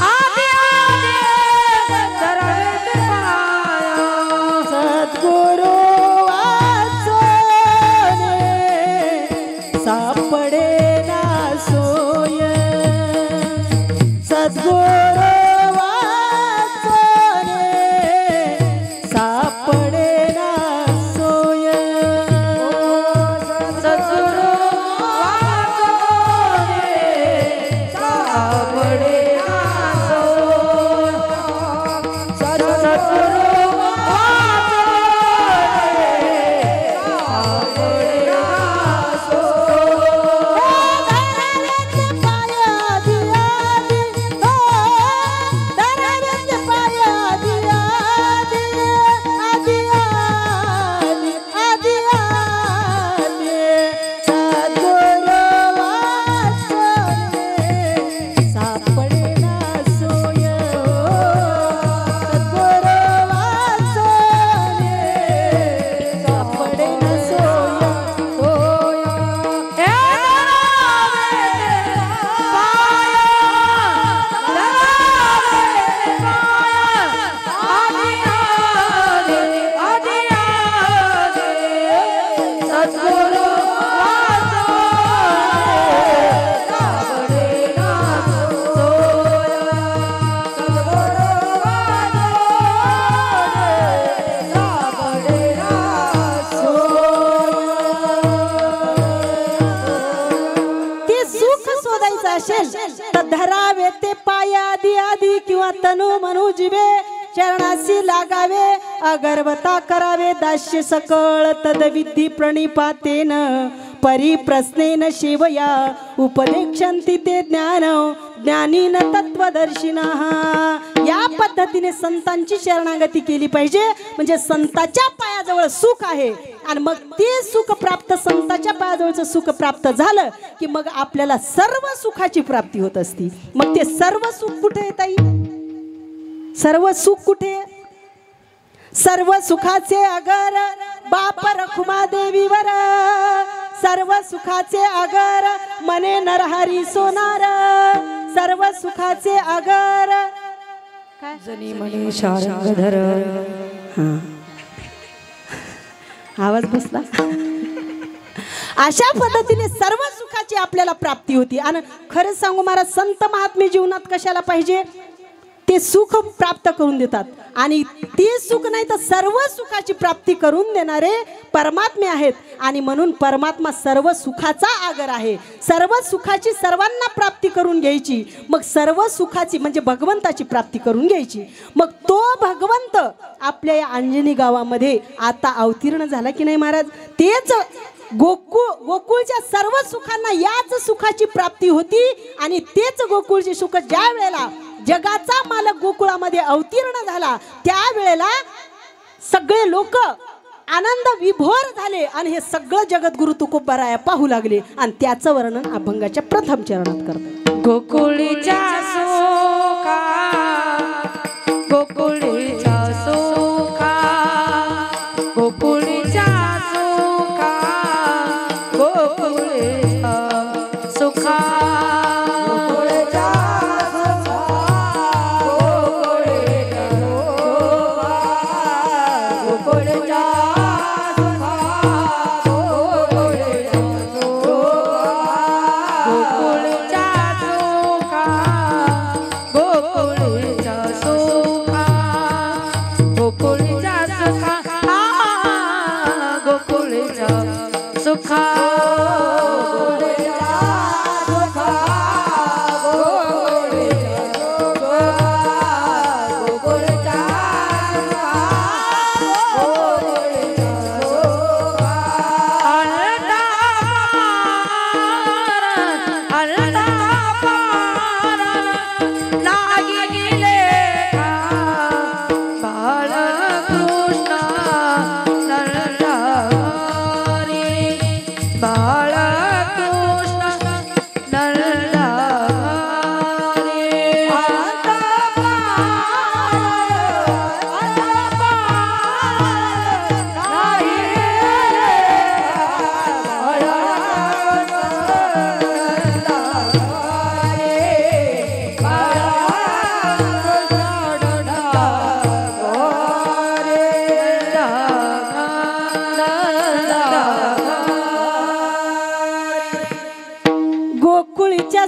आधी आधी, धरावे ते पाय. सद्गुरु वाचोने सापडे ना सोय. सद्गुरु वाचोने सापडे ना सोय. सद्गुरु वाचोने सापडे ना सोय. सद्गुरु धरावे ते पाय आधी आधी, असेल तर धरावे ते पाय आधी आधी किंवा तनु मनु जीवे चरणासी लागावे अगरबता करावे दास्य सकळ तदविधी प्रणिपातेन परिप्रश्नेन शिवया उपदेक्षन्ति ते ज्ञान ज्ञानीन तत्वदर्शिनः। या पद्धतीने संतांची शरणागती केली पाहिजे, म्हणजे संताच्या पायाजवळ सुख आहे आणि मग ते सुख प्राप्त, संताच्या पायाजवळचं सुख प्राप्त झालं की मग आपल्याला सर्व सुखाची प्राप्ती होत असती। मग ते सर्व सुख कुठे आहे ताई? सर्व सुख कुठे? सर्व सुखाचे अगर बाप रखुमा देवीवर, सर्व सुखाचे अगर मने नरहरी सोनार, सर्व सुखाचे अगर जनी मनी शारंगधर। आवाज बसला। अशा पद्धतीने सर्व सुखाची आपल्याला प्राप्ती होती। आणि खरंच सांगू महाराज, संत महात्मे जीवनात कशाला पाहिजे? ते सुख प्राप्त करून देतात आणि ते सुख नाही तर सर्व सुखाची प्राप्ती करून देणारे परमात्मे आहेत। आणि म्हणून परमात्मा सर्व सुखाचा आगर आहे। सर्व सुखाची सर्वांना प्राप्ती करून घ्यायची, मग सर्व सुखाची म्हणजे भगवंताची प्राप्ती करून घ्यायची। मग तो भगवंत आपल्या या अंजनी गावामध्ये आता अवतीर्ण झाला की नाही महाराज? तेच गोकुळच्या सर्व सुखांना याच सुखाची प्राप्ती होती आणि तेच गोकुळचे सुख ज्या वेळेला जगाचा मालक गोकुळामध्ये अवतीर्ण झाला त्यावेळेला सगळे लोक आनंद विभोर झाले आणि हे सगळं जगद्गुरु तुकोबाराया पाहू लागले आणि त्याचं वर्णन अभंगाच्या प्रथम चरणात करतात। गोकुळीच्या सुखा, गोकुळीच्या सुखा, गोकुळीच्या सुखा, गोकुळीच्या सुखा,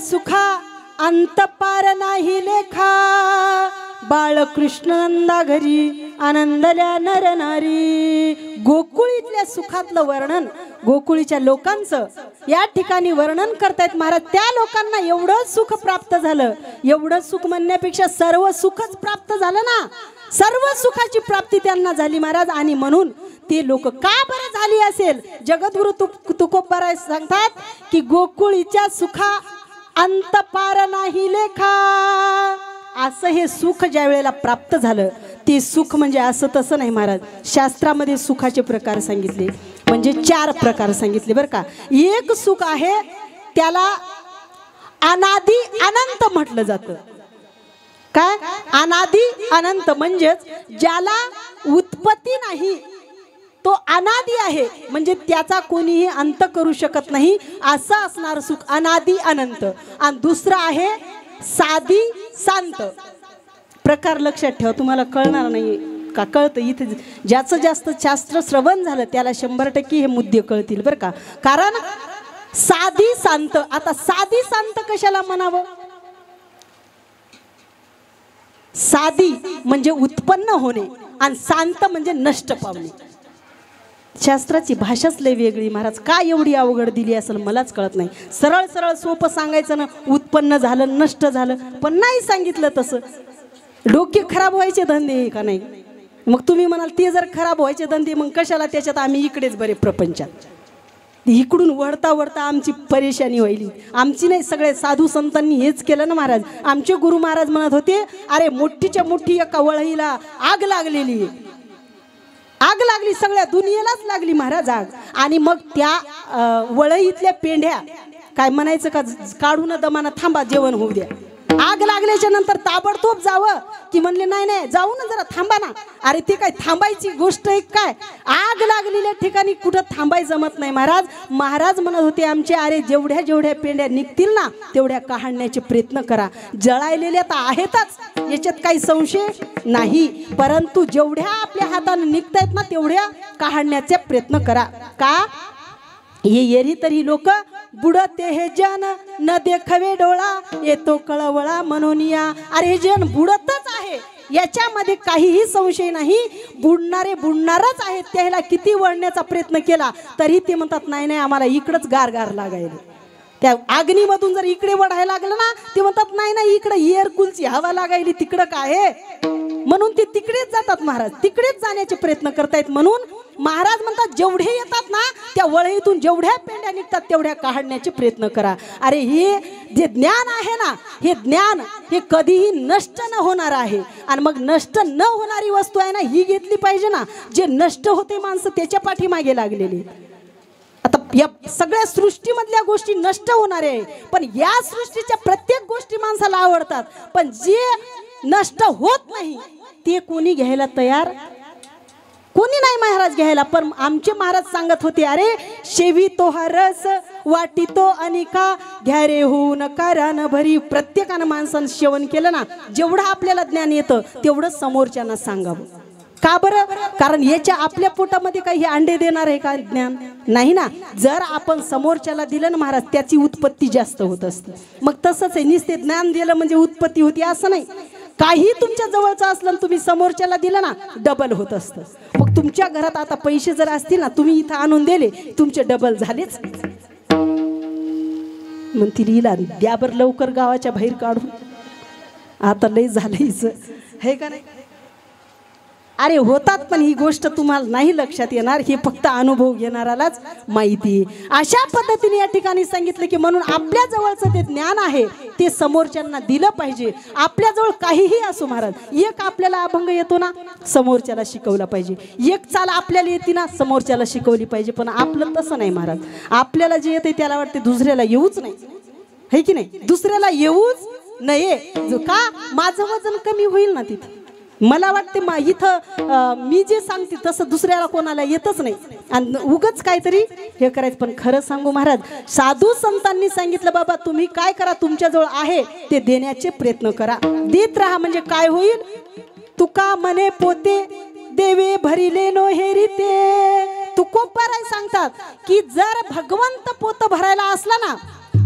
सुखा अंत पार नाही लेखा, बाळकृष्ण नंदा घरी आनंदल्या नर नारी। गोकुळीतल्या सुखातलं वर्णन गोकुळीच्या लोकांचं या ठिकाणी वर्णन करतायत महाराज। त्या लोकांना एवढं सुख प्राप्त झालं, एवढं सुख म्हणण्यापेक्षा सर्व सुखच प्राप्त झालं ना, सर्व सुखाची प्राप्ती त्यांना झाली महाराज। आणि म्हणून ते लोक का बरं झाली असेल? जगद्गुरु तुकोबाराय सांगतात की गोकुळीच्या सुखा अंत पार नाही लेखा। असं हे सुख ज्या वेळेला प्राप्त झालं ते सुख म्हणजे असं तसं नाही महाराज। शास्त्रामध्ये सुखाचे प्रकार सांगितले, म्हणजे 4 प्रकार सांगितले बरं का। एक सुख आहे त्याला अनादि अनंत म्हटलं जातं। काय? अनादि अनंत म्हणजेच ज्याला उत्पत्ती नाही तो अनादि आहे, म्हणजे त्याचा कोणीही अंत करू शकत नाही असं असणार सुख अनादि अनंत। आणि दुसरं आहे साधी शांत प्रकार। लक्षात ठेवा, तुम्हाला कळणार नाही का? कळतं इथे ज्याचं जास्त शास्त्र श्रवण झालं त्याला 100% हे मुद्दे कळतील बरं का। कारण साधी शांत, आता साधी शांत कशाला म्हणावं? साधी म्हणजे उत्पन्न होणे आणि शांत म्हणजे नष्ट पावणे। शास्त्राची भाषाच लय वेगळी महाराज. का एवढी अवघड दिली असेल मलाच कळत नाही. सरळ सरळ सोपं सांगायचं ना, उत्पन्न झालं नष्ट झालं, पण नाही सांगितलं तसं. डोके खराब व्हायचे धंदे का नाही. मग तुम्ही म्हणाल ते जर खराब व्हायचे धंदे मग कशाला त्याच्यात आम्ही इकडेच बरे प्रपंचात. इकडून वळता वळता आमची परेशानी व्हायली. आमची नाही, सगळे साधू संतांनी हेच केलं ना महाराज. आमचे गुरु महाराज म्हणत होते, अरे मोठीच्या मोठी एका वळईला आग लागलेली, आग लागली, सगळ्या दुनियेलाच लागली महाराज आग. आणि मग त्या वळईतल्या पेंढ्या काय म्हणायचं का, काढून दमाना थांबा जेवण होऊ द्या. आग लागल्याच्या नंतर ताबडतोब जावं की म्हणले नाही नाही जाऊ ना, जरा थांबा ना. अरे ते काय थांबायची गोष्ट आहे काय. आग लागलेल्या ठिकाणी कुठं थांबाय जमत नाही महाराज. महाराज म्हणत होते आमचे, अरे जेवढ्या जेवढ्या पेंड्या निघतील ना तेवढ्या काढण्याचे प्रयत्न करा. जळायलेल्या तर आहेतच, याच्यात काही संशय नाही, परंतु जेवढ्या आपल्या हाताने निघतायत ना तेवढ्या काढण्याचे प्रयत्न करा. का ये येरी तरी लोक बुडते हे जन न देखवे डोळा, येतो कळवळा म्हणून या. अरे हे जन बुडतच आहे, याच्यामध्ये काहीही संशय नाही. बुडणारे बुडणारच आहेत. त्याला किती वळण्याचा प्रयत्न केला तरी ते म्हणतात नाही नाही आम्हाला इकडंच गार गार लागायला. त्या अग्नीमधून जर इकडे वढायला लागलं ना ते म्हणतात नाही नाही इकडे एअरकूलची हवा लागायली, तिकडं काय आहे. म्हणून ते तिकडेच जातात महाराज, तिकडेच जाण्याचे प्रयत्न करतायत. म्हणून महाराज म्हणतात जेवढे येतात ना त्या वळईतून जेवढ्या पेंड्या निघतात तेवढ्या काढण्याचे प्रयत्न करा. अरे हे जे ज्ञान आहे ना, हे ज्ञान हे कधीही नष्ट न होणार आहे. आणि मग नष्ट न होणारी वस्तू आहे ना ही घेतली पाहिजे ना. जे नष्ट होते माणसं त्याच्या पाठीमागे लागलेली. आता या सगळ्या सृष्टीमधल्या गोष्टी नष्ट होणार आहे, पण या सृष्टीच्या प्रत्येक गोष्टी माणसाला आवडतात. पण जे नष्ट होत नाही ते कोणी घ्यायला तयार कोणी नाही महाराज घ्यायला. पण आमचे महाराज सांगत होते, अरे शेवी तो हा रस वाटी तो अनिका, घ्या रे होऊ नका रान भरी. प्रत्येकानं माणसानं सेवन केलं ना जेवढं आपल्याला ज्ञान येतं तेवढं समोरच्यांना सांगावं. का बरं, कारण याच्या आपल्या पोटामध्ये काही अंडे देणार आहे का ज्ञान नाही ना. जर आपण समोरच्याला दिलं ना महाराज त्याची उत्पत्ती जास्त होत असते. मग तसंच आहे, नुसते ज्ञान दिलं म्हणजे उत्पत्ती होती असं नाही. काही तुमच्या जवळचं असलं तुम्ही समोरच्याला दिलं ना डबल होत असतं. मग तुमच्या घरात आता पैसे जर असतील ना तुम्ही इथं आणून दिले तुमचे डबल झालेच. म्हणतील हिला द्या बरं लवकर गावाच्या बाहेर काढून, आता लय झालं हिचं हे का नाही. अरे होतात, पण ही गोष्ट तुम्हाला नाही लक्षात येणार, हे फक्त अनुभव घेणारालाच माहिती. अशा पद्धतीने या ठिकाणी सांगितलं की म्हणून आपल्या जवळचं ते ज्ञान आहे ते समोरच्यांना दिलं पाहिजे. आपल्याजवळ काहीही असो महाराज, एक आपल्याला अभंग येतो ना समोरच्याला शिकवला पाहिजे, एक चाल आपल्याला येते ना समोरच्याला शिकवली पाहिजे. पण आपलं तसं नाही महाराज. आपल्याला जे येते त्याला वाटते दुसऱ्याला येऊच नाही, है की नाही. दुसऱ्याला येऊच नये. का माझं वजन कमी होईल ना तिथे. मला वाटते इथं मी जे सांगते तसं दुसऱ्याला कोणाला येतच नाही आणि उगच काहीतरी हे करायचं. पण खरं सांगू महाराज, साधू संतांनी सांगितलं बाबा तुम्ही काय करा, तुमच्याजवळ आहे ते देण्याचे प्रयत्न करा. देत राहा म्हणजे काय होईल. तुका मने पोते देवे भरिले नो हेरिते. तुकोबाराय सांगतात की जर भगवंत पोत भरायला असला ना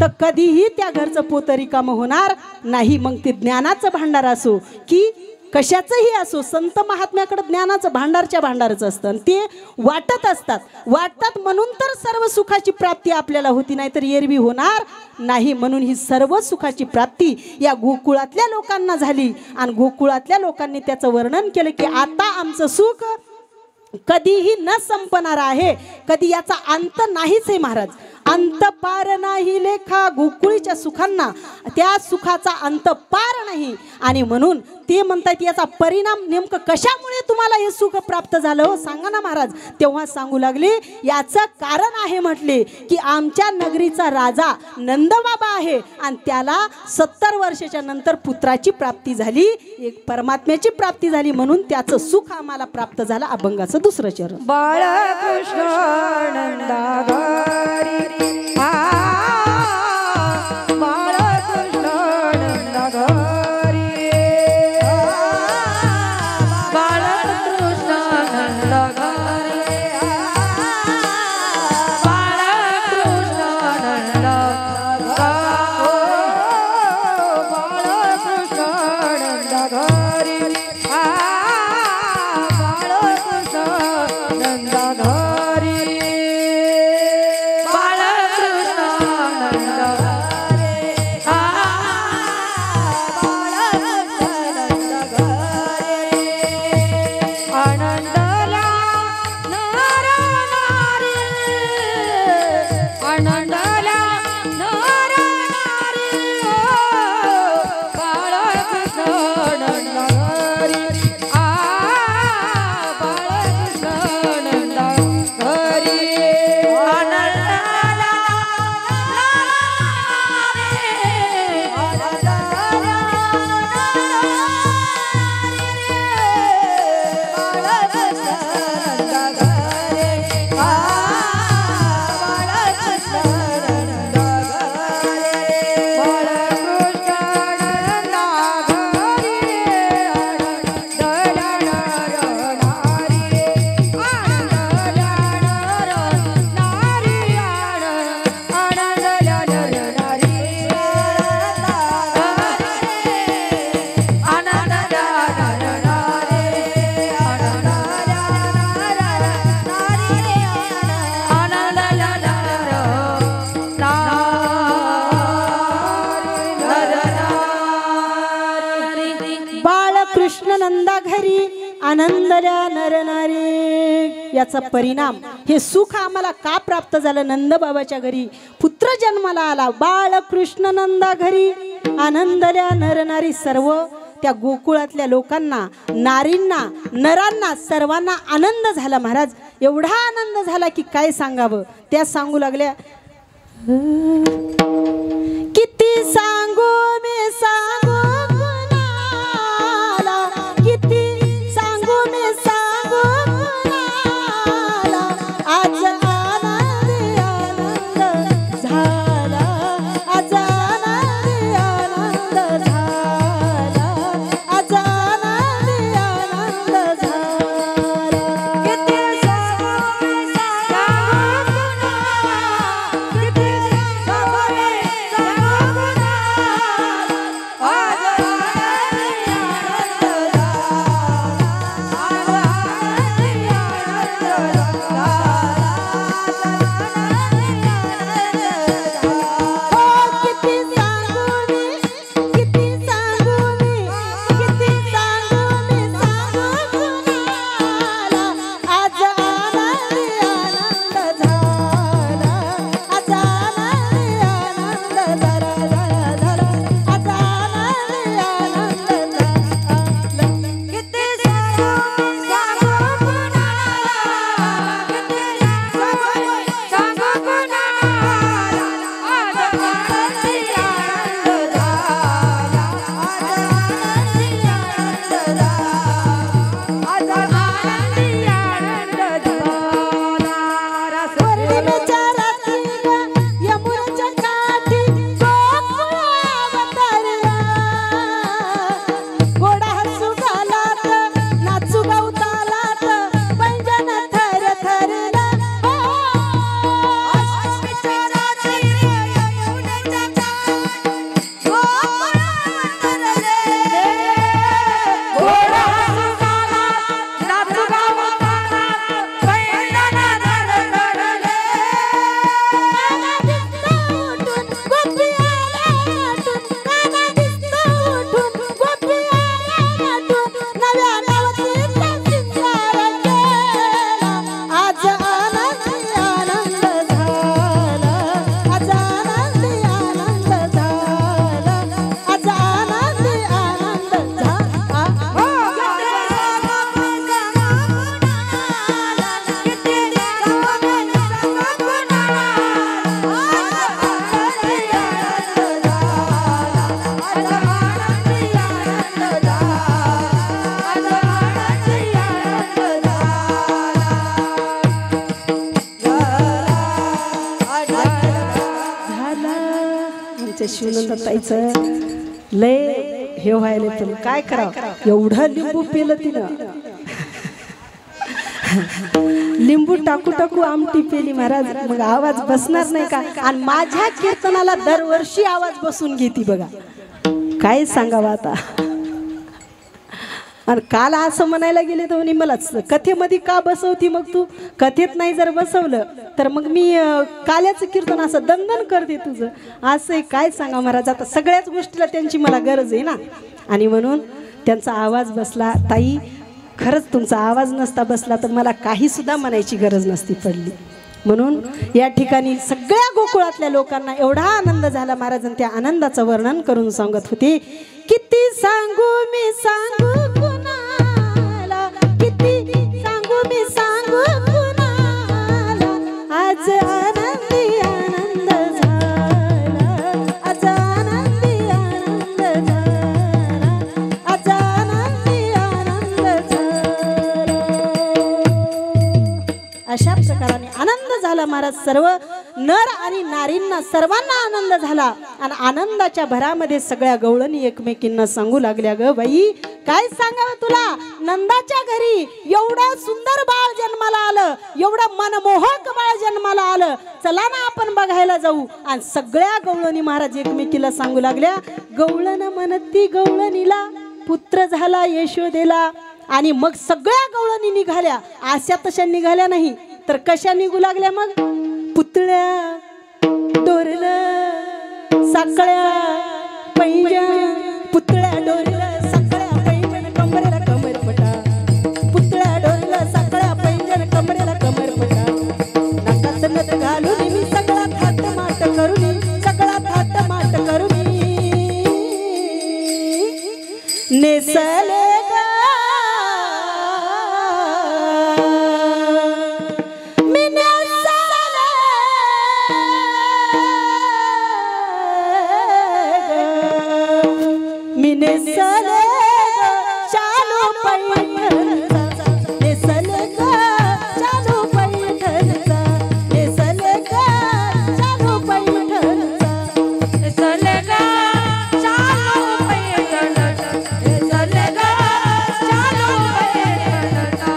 तर कधीही त्या घरचं पोत रिकामं होणार नाही. मग ते ज्ञानाचं भांडार असो की कशाचंही असो, संत महात्म्याकडे ज्ञानाचं भांडारच्या भांडारच असतं आणि ते वाटतात म्हणून तर सर्व सुखाची प्राप्ती आपल्याला होती, नाही तर एरवी होणार नाही. म्हणून ही सर्व सुखाची प्राप्ती या गोकुळातल्या लोकांना झाली आणि गोकुळातल्या लोकांनी त्याचं वर्णन केलं की आता आमचं सुख कधीही न संपणार आहे, कधी याचा अंत नाहीच आहे महाराज. अंत पार नाही लेखा. गोकुळीच्या सुखांना त्या सुखाचा अंत पार नाही. आणि म्हणून ते म्हणतात याचा परिणाम नेमकं कशामुळे तुम्हाला हे सुख प्राप्त झालं हो सांगा ना महाराज. तेव्हा सांगू लागले याचं कारण आहे म्हटले की आमच्या नगरीचा राजा नंदबाबा आहे आणि त्याला 70 वर्षाच्या नंतर पुत्राची प्राप्ती झाली, एक परमात्म्याची प्राप्ती झाली, म्हणून त्याचं सुख आम्हाला प्राप्त झालं. अभंगाचं दुसरं चरण. बाळकृष्ण नंदाघरी बाळकृष्ण नंदाघरी बाळकृष्ण नंदाघरी बाळकृष्ण नंदाघरी बाळकृष्ण नंदाघरी कृष्ण नंदा घरी आनंदल्या नरनारी। याचा परिणाम हे सुख आम्हाला का प्राप्त झालं? नंद बाबाच्या घरी पुत्र जन्माला आला, बाळ कृष्ण नंदा घरी आनंदल्या नरनारी। सर्व त्या गोकुळातल्या लोकांना, नारींना, नरांना सर्वांना आनंद झाला महाराज। एवढा आनंद झाला की काय सांगावं। त्या सांगू लागल्या, किती सांगू मी सांगू कुणाला, किती सांगू मी सांगू कुणाला, आज आनंदी आनंद झाला, आज आनंदी आनंद झाला, आज आनंदी आनंद झाला। किती सांगू मी सांगू कुणाला, किती सांगू मी सांगू शिवनंदाताईचं लय हे व्हायला, पण काय करावं, एवढं लिंबू पिलं तिनं, लिंबू टाकू टाकू आमटी पेली महाराज। मग आवाज बसणार नाही का? आणि माझ्या कीर्तनाला दरवर्षी आवाज बसून घेती बघा, काय सांगावं आता। आणि काल असं म्हणायला गेले तर म्हणे मला कथेमध्ये का बसवती, मग तू कथेत नाही जर बसवलं तर मग मी काल्याचं कीर्तन असं दंदन करते तुझं, असं काय सांगा महाराज। आता सगळ्याच गोष्टीला त्यांची मला गरज आहे ना, आणि म्हणून त्यांचा आवाज बसला। ताई खरंच तुमचा आवाज नसता बसला तर मला काही सुद्धा म्हणायची गरज नसती पडली। म्हणून या ठिकाणी सगळ्या गोकुळातल्या लोकांना एवढा आनंद झाला महाराज, त्या आनंदाचं वर्णन करून सांगत होते, किती सांगू मी सांगू कुणाला, किती सांगू मी सांगू कुणाला, आज आनंदी आनंद झाला, आज आनंदी आनंद झाला, आज आनंदी आनंद झाला। अशा प्रकाराने आनंद झाला महाराज। सर्व नर आणि नारींना सर्वांना आनंद झाला, आणि आनंदाच्या भरामध्ये सगळ्या गवळणी एकमेकींना सांगू लागल्या, ग बाई काय सांगावं तुला, नंदाच्या घरी एवढं सुंदर बाळ जन्माला आलं, एवढं मनमोहक बाळ जन्माला आलं, चला ना आपण बघायला जाऊ। आणि सगळ्या गवळणी महाराज एकमेकीला सांगू लागल्या, गवळण म्हणती गवळणीला पुत्र झाला यशोदेला। आणि मग सगळ्या गवळणी निघाल्या, अशा तशा निघाल्या नाही तर कशा निघू लागल्या, मग पुतळ्या डोरलं साकळ्या पैंजण, पुतळ्या डोरलं साकळ्या पैंजण, नेसले ग मी नेसले मी नेसले चालू पैठणचा नेसले ग चालू पैठणचा नेसले ग चालू पैठणचा नेसले ग चालू पैठणचा नेसले ग चालू पैठणचा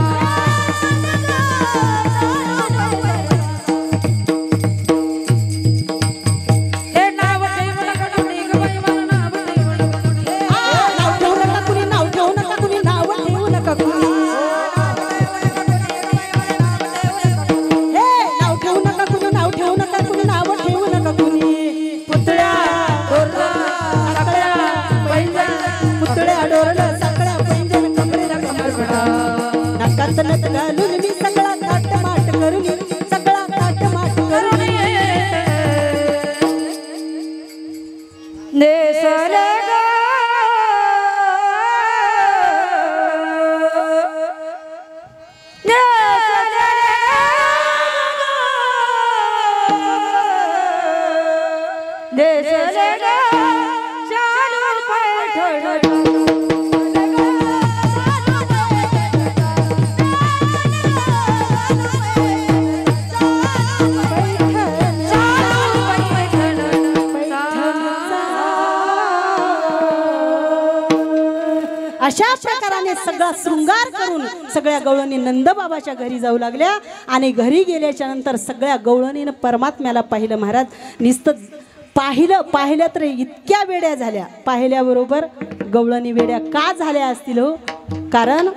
हे नाव ठेवू नका कुणी ग बाई मला नाव ठेवू नका कुणी नाव ठेवू नका कुणी नाव ठेवू नका कुणी हे नाव ठेवू नका कुणी नाव ठेवू नका कुणी नाव ठेवू नका कुणी पुतळ्या डोरला साकळ्या पैंजण पुतळ्या डोरला साकळ्या पैंजण कमरेला कमरपडा नाकात नथ घालून मी सगळा ताटमाट करून सगळा ताटमाट करून नेसले ग नेसले ग चालू पैठणचा अशा प्रकाराने सगळा शृंगार करून सगळ्या गवळणी नंदबाबाच्या घरी जाऊ लागल्या आणि घरी गेल्याच्या नंतर सगळ्या गवळणीनं परमात्म्याला पाहिलं. महाराज नुसतं पाहिलं तर इतक्या वेड्या झाल्या. पाहिल्याबरोबर गवळणी वेड्या का झाल्या असतील हो? कारण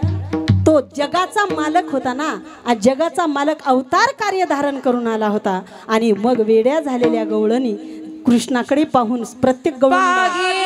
तो जगाचा मालक होता ना. आज जगाचा मालक अवतार कार्य धारण करून आला होता आणि मग वेड्या झालेल्या गवळणी कृष्णाकडे पाहून प्रत्येक गवळणी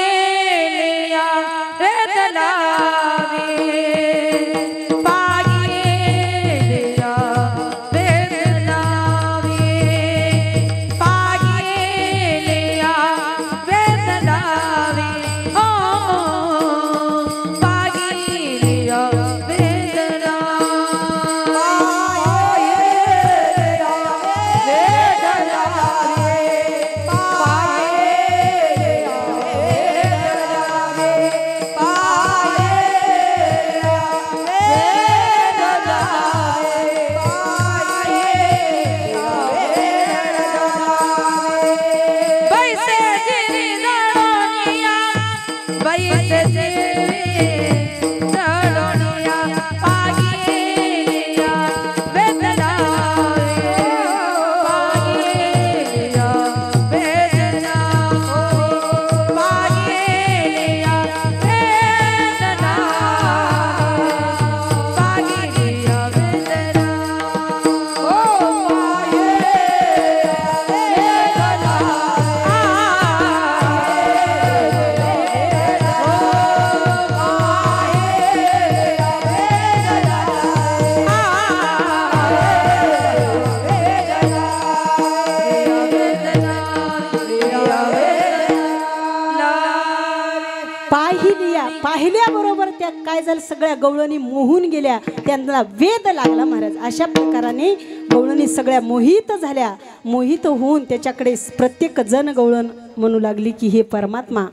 पाहिल्याबरोबर त्या काय झालं सगळ्या गवळणी मोहून गेल्या. त्यांना वेद लागला महाराज. अशा प्रकाराने गवळणी सगळ्या मोहित झाल्या. मोहित होऊन त्याच्याकडे प्रत्येक जण गवळण म्हणू लागली की हे परमात्मा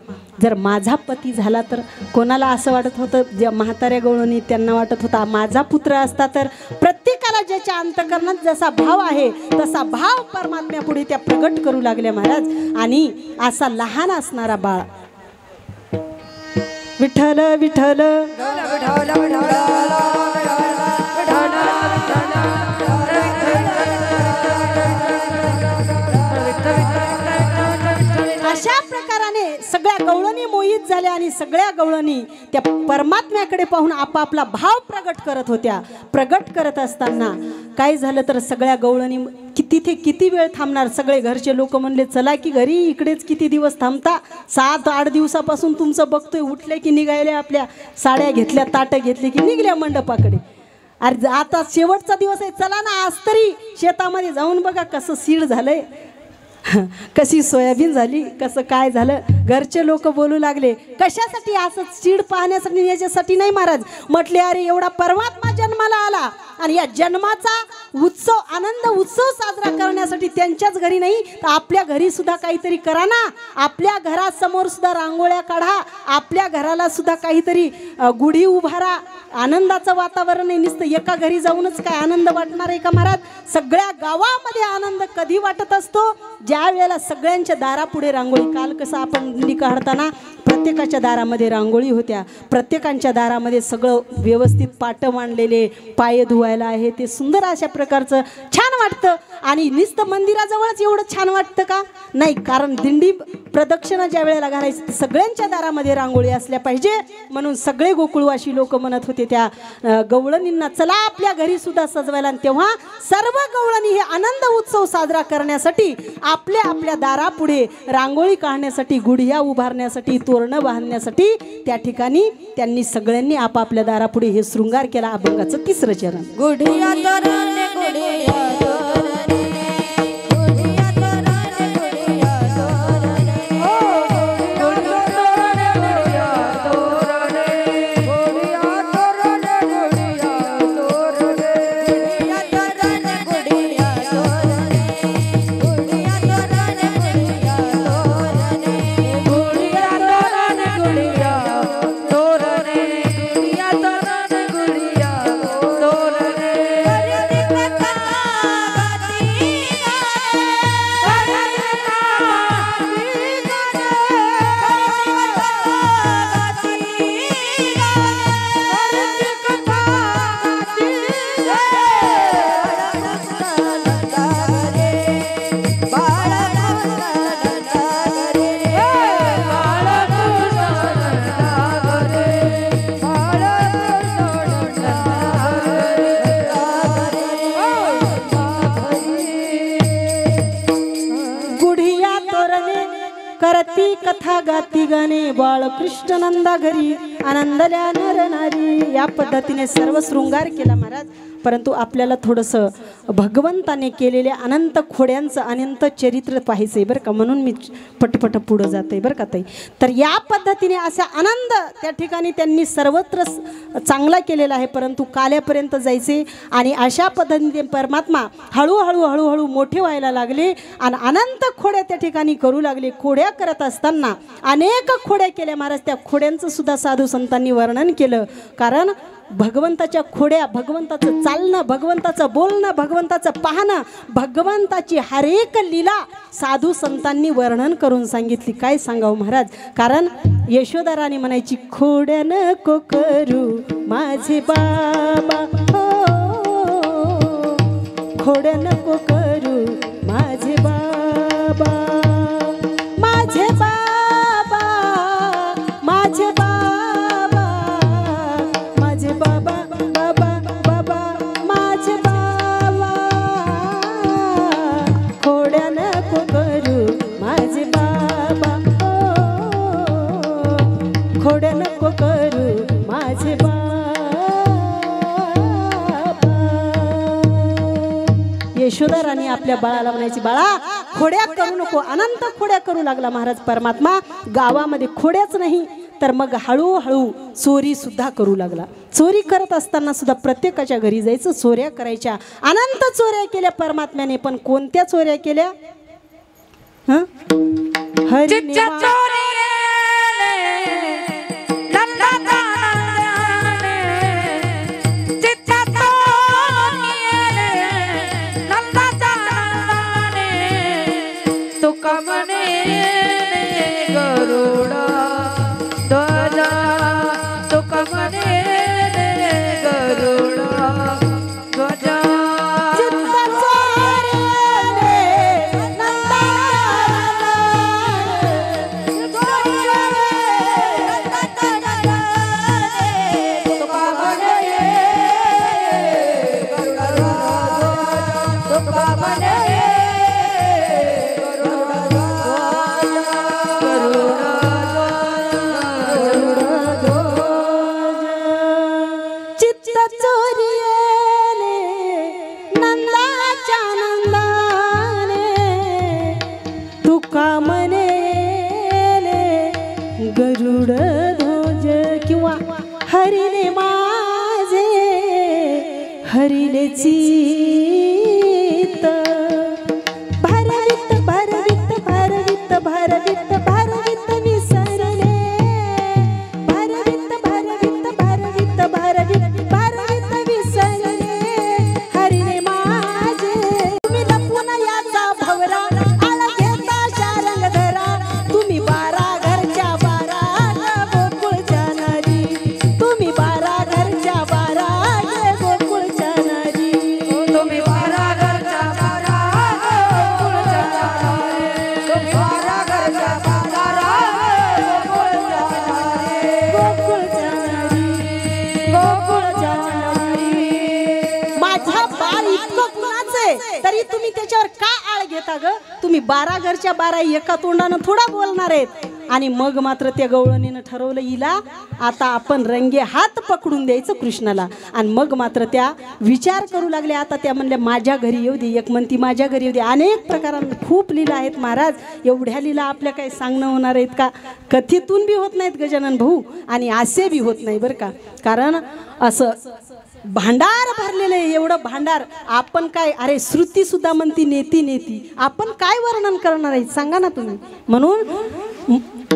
जर माझा पती झाला तर. कोणाला असं वाटत होतं ज्या म्हाताऱ्या गवळणी त्यांना वाटत होता माझा पुत्र असता तर. प्रत्येकाला ज्याच्या अंतःकरणात जसा भाव आहे तसा भाव परमात्म्यापुढे त्या प्रगट करू लागल्या महाराज. आणि असा लहान असणारा बाळ विठ्ठल विठ्ठल अशा प्रकाराने सगळ्या गवळणी मोहित झाल्या आणि सगळ्या गवळणी त्या परमात्म्याकडे पाहून आपापला भाव प्रगट करत होत्या. प्रगट करत असताना काय झालं तर सगळ्या गवळणी तिथे किती वेळ थांबणार. सगळे घरचे लोक म्हणले चला की घरी, इकडेच किती दिवस थांबता. 7-8 दिवसापासून तुमचं बघतोय. उठले की निघायला आपल्या साड्या घेतल्या, ताटं घेतली की निघल्या मंडपाकडे. अरे आता शेवटचा दिवस आहे, चला ना आज तरी शेतामध्ये जाऊन बघा कसं सीड झालंय. कशी सोयाबीन झाली, कसं काय झालं, घरचे लोक बोलू लागले. कशासाठी? असं चीड पाहण्यासाठी, याच्यासाठी नाही महाराज. म्हटले अरे एवढा परमात्मा जन्माला आला आणि या जन्माचा उत्सव, आनंद उत्सव साजरा करण्यासाठी त्यांच्याच घरी नाही तर आपल्या घरी सुद्धा काहीतरी करा ना. आपल्या घरासमोर सुद्धा रांगोळ्या काढा, आपल्या घराला सुद्धा काहीतरी गुढी उभारा. आनंदाचं वातावरण आहे. नुसतं एका घरी जाऊनच काय आनंद वाटणार आहे का महाराज? सगळ्या गावामध्ये आनंद कधी वाटत असतो? ज्या वेळेला सगळ्यांच्या दारापुढे रांगोळी. काल कसं आपण दिंडी काढताना प्रत्येकाच्या दारामध्ये रांगोळी होत्या, प्रत्येकाच्या दारामध्ये सगळं व्यवस्थित पाट मांडलेले, पाय धुवायला आहे, ते सुंदर अशा प्रकारचं छान वाटतं. आणि नुसतं मंदिराजवळच एवढं छान वाटतं का? नाही, कारण दिंडी प्रदक्षिणा ज्या वेळेला घालायची सगळ्यांच्या दारामध्ये रांगोळी असल्या पाहिजे. म्हणून सगळे गोकुळवासी लोक म्हणत होते त्या गवळणींना, चला आपल्या घरी सुद्धा सजवायला. आणि तेव्हा सर्व गवळणी हे आनंद उत्सव साजरा करण्यासाठी आपल्या आपल्या दारापुढे रांगोळी काढण्यासाठी, गुढिया उभारण्यासाठी, तोरणं बांधण्यासाठी त्या ठिकाणी त्यांनी सगळ्यांनी आपापल्या दारापुढे हे शृंगार केला. अभंगाचं तिसरं चरण. गुढिया तोरणे गुढिया तोरणे गुढिया तोरणे गुढिया तोरणे गुढिया तोरणे गुढिया तोरणे गुढिया तोरणे गुढिया तोरणे गुढिया तोरणे गुढिया तोरणे गुढिया तोरणे गुढिया तोरणे गुढिया तोरणे गुढिया तोरणे गुढिया तोरणे गुढिया तोरणे करती कथा गाती गाणे, बाळकृष्ण नंदा घरी आनंदल्या नर नारी. या पद्धतीने सर्व शृंगार केला महाराज. परंतु आपल्याला थोडंसं भगवंताने केलेल्या अनंत खोड्यांचं अनंत चरित्र पाहायचंय बरं का, म्हणून मी पटपट पुढं जाते बरं का ताई. तर या पद्धतीने असा आनंद त्या ठिकाणी त्यांनी सर्वत्र चांगला केलेला आहे. परंतु काल्यापर्यंत जायचे आणि अशा पद्धतीने परमात्मा हळूहळू हळूहळू मोठे व्हायला लागले आणि अनंत खोड्या त्या ठिकाणी करू लागले. खोड्या करत असताना अनेक खोड्या केल्या महाराज. त्या खोड्यांचं सुद्धा साधू संतांनी वर्णन केलं. कारण भगवंताच्या खोड्या, भगवंताचं चालणं, भगवंताचं बोलणं, भगवंताचं पाहणं, भगवंताची हर एक लीला साधू संतांनी वर्णन करून सांगितली. काय सांगावं महाराज? कारण यशोदा राणी म्हणायची, खोड्या नको करू माझे बाबा, हो खोड्या नको करू माझे बाबा, माझे बाबा, माझे बाबा, माझे बाबा, बाबा बाबा, माझे बाबा, खोड्या नको करू माझे बाबा, खोड्या नको करू माझे बाबा. यशोदा राणी आपल्या बाळाला म्हणायची, बाळा खोड्या करू नको. अनंत खोड्या करू लागला महाराज परमात्मा. गावामध्ये खोड्याच नाही तर मग हळूहळू चोरी सुद्धा करू लागला. चोरी करत असताना सुद्धा प्रत्येकाच्या घरी जायचं, चोऱ्या करायच्या. अनंत चोऱ्या केल्या परमात्म्याने. पण कोणत्या चोऱ्या केल्या? हरी गरुडा ध्वजा तुका म्हणे गरुडा ध्वजा चित्त हरिले माझे हरिले चित्त भरवित भरवित भरवित भरवित भरवित विसरले भरवित भरवित भरवित भरवित भरवित विसरले हरिले माझे तुम्ही लपून याचा भवरा आळ घेता शारंग धरा तुम्ही 12 घरच्या 12 गोकुळच्या नारी तुम्ही 12 घरच्या 12 गोकुळच्या नारी तुम्ही 12 घरच्या 12 गोकुळच्या नारी तुम्ही 12 घरच्या 12 गोकुळच्या नारी गोकुळच्या नारी माझा बाळ इतकं कुणाचे तरी तुम्ही त्याच्यावर का आळ घेता ग तुम्ही 12 घरच्या 12 एका तोंडानं थोडा बोलणार आहेत आणि मग मात्र त्या गवळणीनं ठरवलं हिला आता आपण रंगे हात पकडून द्यायचं कृष्णाला आणि मग मात्र त्या विचार करू लागले आता त्या म्हणल्या माझ्या घरी येऊ दे एक म्हणती माझ्या घरी येऊ दे अनेक प्रकारांना खूप लीला आहेत महाराज एवढ्या लीला आपल्या काही सांगणं होणार आहेत का कथेतून बी होत नाहीत गजानन भाऊ आणि असे बी होत नाही बरं का कारण असं भांडार भरलेलं आहे एवढं भांडार आपण काय अरे श्रुती सुद्धा म्हणती नेती नेती आपण काय वर्णन करणार आहे सांगा ना तुम्ही म्हणून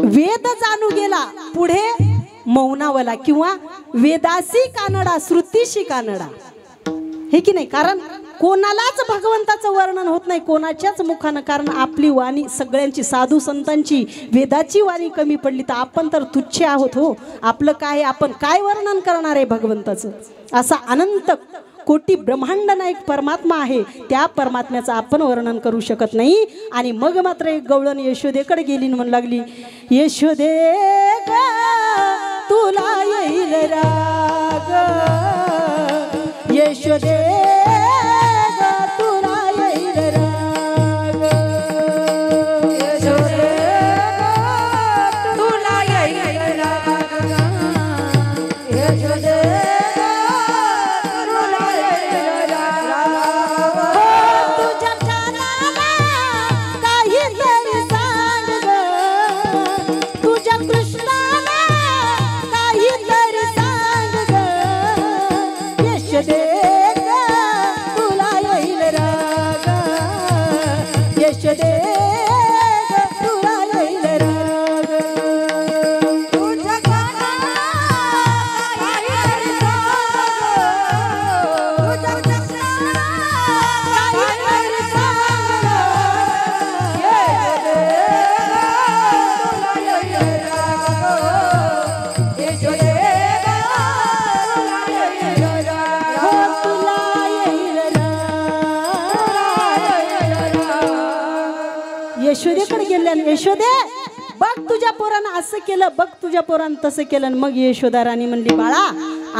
वेद जाणू गेला पुढे मौनावला किंवा वेदासी कानडा श्रुतीशी कानडा हे की नाही कारण कोणालाच भगवंताचं वर्णन होत नाही कोणाच्याच मुखानं कारण आपली वाणी सगळ्यांची साधू संतांची वेदाची वाणी कमी पडली तर आपण तर तुच्छ आहोत हो आपलं काय आपण काय वर्णन करणार आहे भगवंताचं असा अनंत कोटी ब्रह्मांड नायक परमात्मा आहे त्या परमात्म्याचं आपण वर्णन करू शकत नाही आणि मग मात्र एक गवळण यशोदेकडे गेली म्हणू लागली यशोदे ग तुला येईल राग यशोदे ग तुला येईल राग यशोदे तुला येईल राग यशोदे तुला येईल राग तुझ्या कानाला काहीतरी सांग ग तुझ्या कृष्णाला काहीतरी सांग ग यशोदे ग तुला येईल राग यशोदे ग तुला येईल राग तुझ्या कानाला काहीतरी सांग तुझ्या कृष्णाला काहीतरी सांग यशोदे तुला येईल राग हो तुला येईल राग यशोदेकडे गेले आणि यशोदे बघ तुझ्या पोरानं असं केलं बघ तुझ्या पोरानं तसं केलं आणि मग यशोदा राणी म्हणली बाळा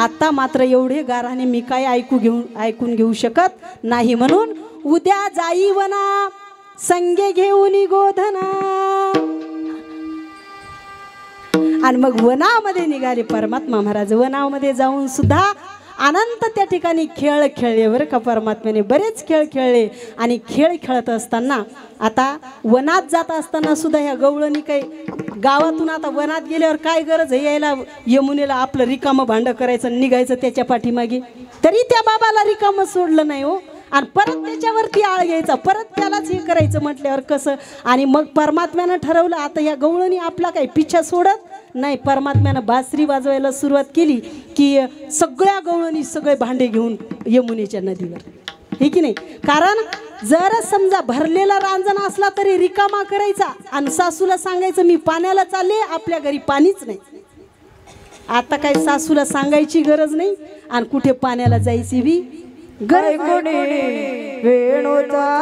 आता मात्र एवढे गाराने मी काय ऐकून घेऊ शकत नाही म्हणून उद्या जाई वना संगे घेऊन गोधना आणि मग वनामध्ये निघाले परमात्मा महाराज वनामध्ये जाऊन सुद्धा अनंत त्या ठिकाणी खेळ खेळले बरं का परमात्म्याने बरेच खेळ खेळले आणि खेळ खेळत असताना आता वनात जात असताना सुद्धा ह्या गवळणी काही गावातून आता वनात गेल्यावर काय गरज आहे यायला यमुनेला आपलं रिकामं भांडं करायचं निघायचं त्याच्या पाठीमागे तरी त्या बाबाला रिकामं सोडलं नाही हो आणि परत त्याच्यावरती आळ घ्यायचा परत त्यालाच हे करायचं म्हटल्यावर कसं आणि मग परमात्म्यानं ठरवलं आता या गवळणी आपला काही पिछा सोडत नाही परमात्म्यानं बासरी वाजवायला सुरुवात केली की सगळ्या गवळणी सगळे भांडे घेऊन यमुनेच्या नदीवर हे की नाही कारण जर समजा भरलेला रांजण असला तरी रिकामा करायचा आणि सासूला सांगायचं मी पाण्याला चालले आपल्या घरी पाणीच नाही आता काही सासूला सांगायची गरज नाही आणि कुठे पाण्याला जायची बी गरज वेणूचा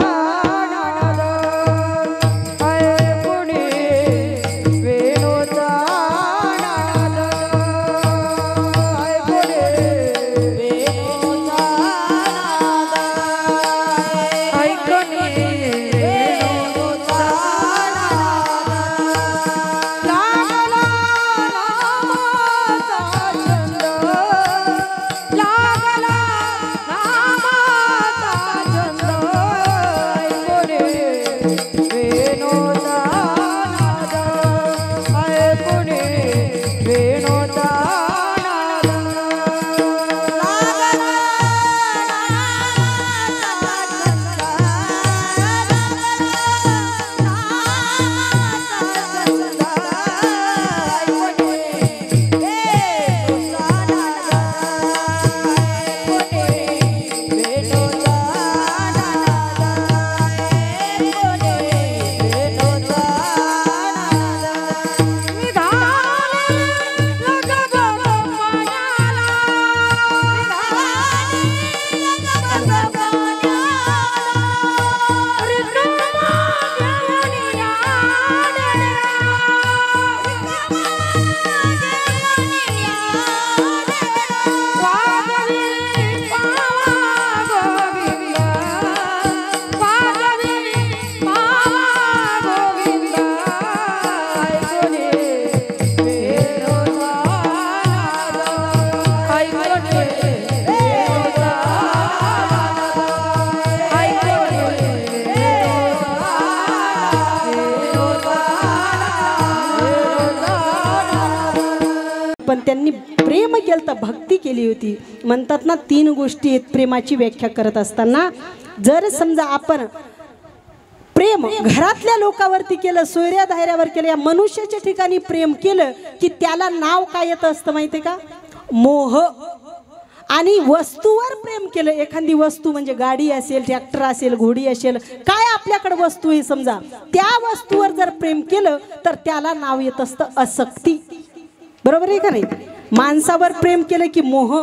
पण त्यांनी प्रेम केलं तर भक्ती केली होती. म्हणतात ना 3 गोष्टी आहेत प्रेमाची व्याख्या करत असताना. जर समजा आपण प्रेम घरातल्या लोकांवरती केलं, सोयऱ्या धायऱ्यावर केलं, या मनुष्याच्या ठिकाणी प्रेम केलं की त्याला नाव काय येतं असतं माहिती आहे का? मोह. आणि वस्तूवर प्रेम केलं, एखादी वस्तू म्हणजे गाडी असेल, ट्रॅक्टर असेल, घोडी असेल, काय आपल्याकडे वस्तू आहे समजा, त्या वस्तूवर जर प्रेम केलं तर त्याला नाव येत असतं आसक्ती. बरोबर आहे का नाही? माणसावर प्रेम केलं की मोह,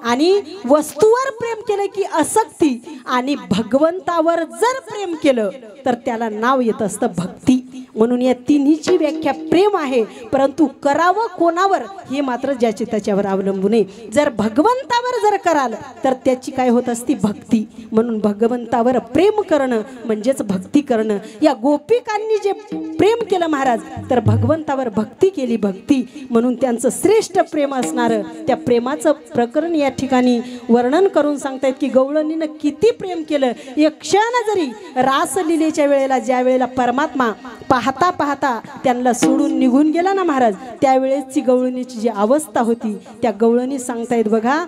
आणि वस्तूवर प्रेम केलं की आसक्ती, आणि भगवंतावर जर प्रेम केलं तर त्याला नाव येत असतं भक्ती. म्हणून या तिन्हीची व्याख्या प्रेम आहे, परंतु करावं कोणावर हे मात्र ज्याचे त्याच्यावर अवलंबून आहे. जर भगवंतावर जर कराल तर त्याची काय होत असती? भक्ती. म्हणून भगवंतावर प्रेम करणं म्हणजेच भक्ती करणं. या गोपिकांनी जे प्रेम केलं महाराज, तर भगवंतावर भक्ती केली, भक्ती. म्हणून त्यांचं श्रेष्ठ प्रेम असणारं त्या प्रेमाचं प्रकरण या ठिकाणी वर्णन करून सांगतायत की गवळणीनं किती प्रेम केलं. एक क्षण जरी रासलीलेच्या वेळेला, ज्या वेळेला परमात्मा पाहता पाहता त्यांना सोडून निघून गेला ना महाराज, त्यावेळेसची गवळणीची जी अवस्था होती, त्या गवळणी सांगतायत बघा.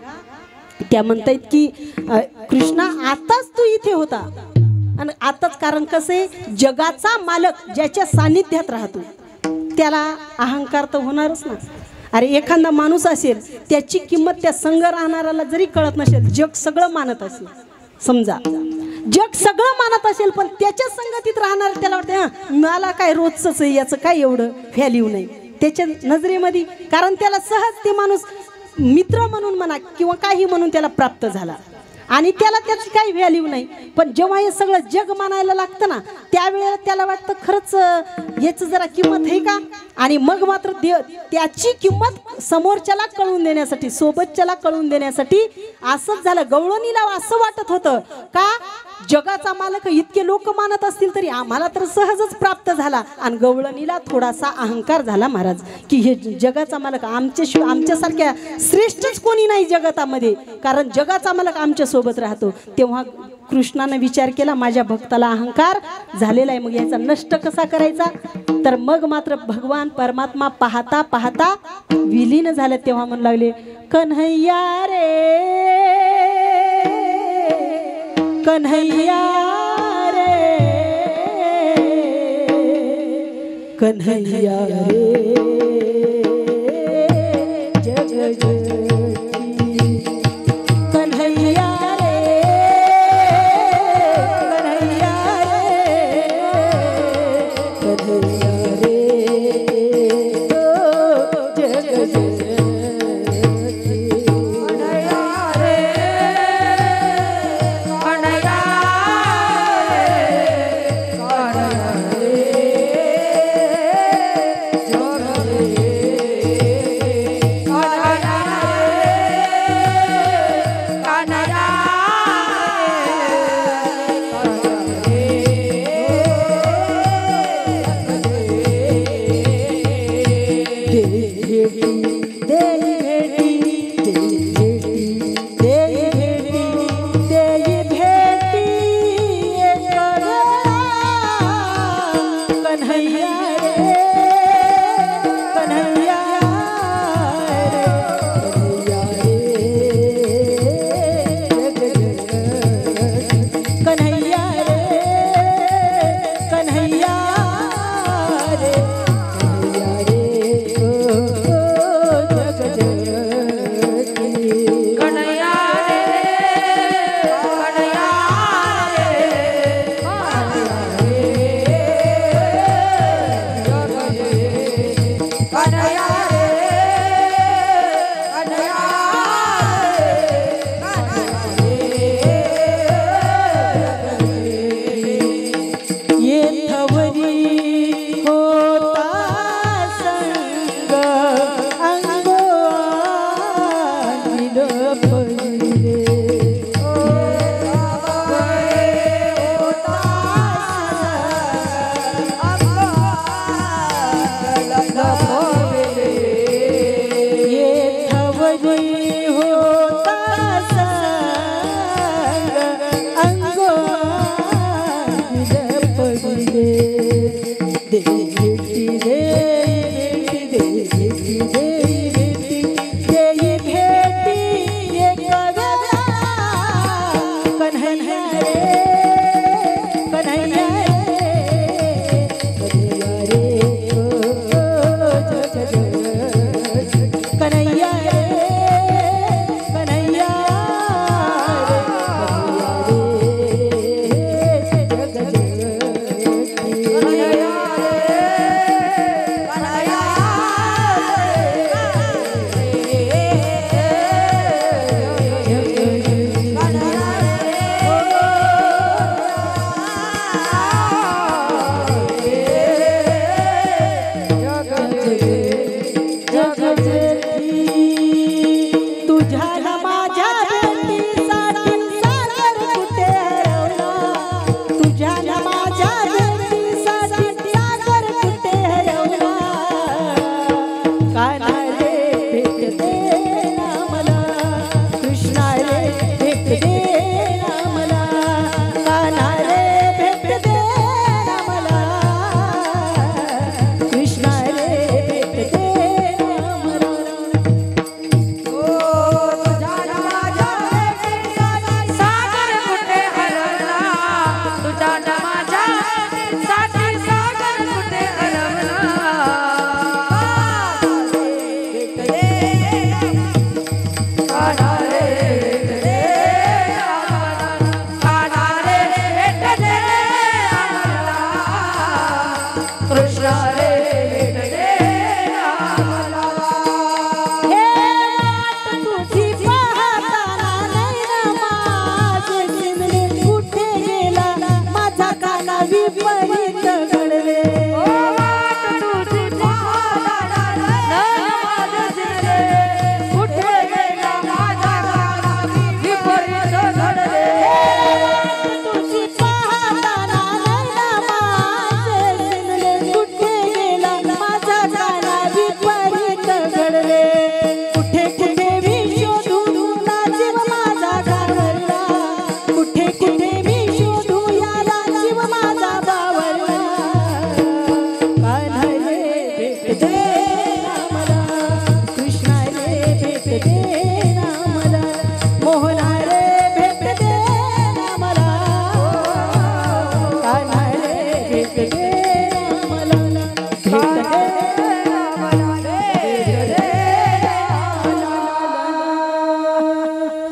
त्या म्हणतायत की कृष्णा आताच तू इथे होता, आणि आताच, कारण कसे जगाचा मालक ज्याच्या सानिध्यात राहतो त्याला अहंकार तर होणारच ना. अरे एखादा माणूस असेल, त्याची किंमत त्या संग राहणाऱ्याला जरी कळत नसेल, जग सगळं मानत असेल, समजा जग सगळं मानत असेल, पण त्याच्या संगतीत राहणार त्याला वाटतं मला काय रोजच आहे, याचं काय एवढं व्हॅल्यू नाही त्याच्या नजरेमध्ये, कारण त्याला सहज ते माणूस मित्र म्हणून म्हणा किंवा काही म्हणून त्याला प्राप्त झाला, आणि त्याला त्याची काही व्हॅल्यू नाही. पण जेव्हा हे सगळं जग मानायला लागतं ना, त्यावेळेला त्याला वाटतं खरंच याचं जरा किंमत आहे का. आणि मग मात्र त्याची किंमत समोरच्याला कळून देण्यासाठी, सोबतच्याला कळून देण्यासाठी असंच झालं. गवळणीला असं वाटत होतं का जगाचा मालक इतके लोक मानत असतील तरी आम्हाला तर सहजच प्राप्त झाला, आणि गवळणीला थोडासा अहंकार झाला महाराज की हे जगाचा मालक आमच्यासारख्या श्रेष्ठच कोणी नाही जगतामध्ये, कारण जगाचा मालक आमच्या सोबत राहतो. तेव्हा कृष्णाने विचार केला माझ्या भक्ताला अहंकार झालेला आहे, मग याचा नष्ट कसा करायचा. तर मग मात्र भगवान परमात्मा पाहता पाहता विलीन झाले. तेव्हा म्हणू लागले कन्हैया रे कन्हैया रे कन्हैया रे जग जगी कन्हैया रे कन्हैया रे कन्हैया रे जग जगी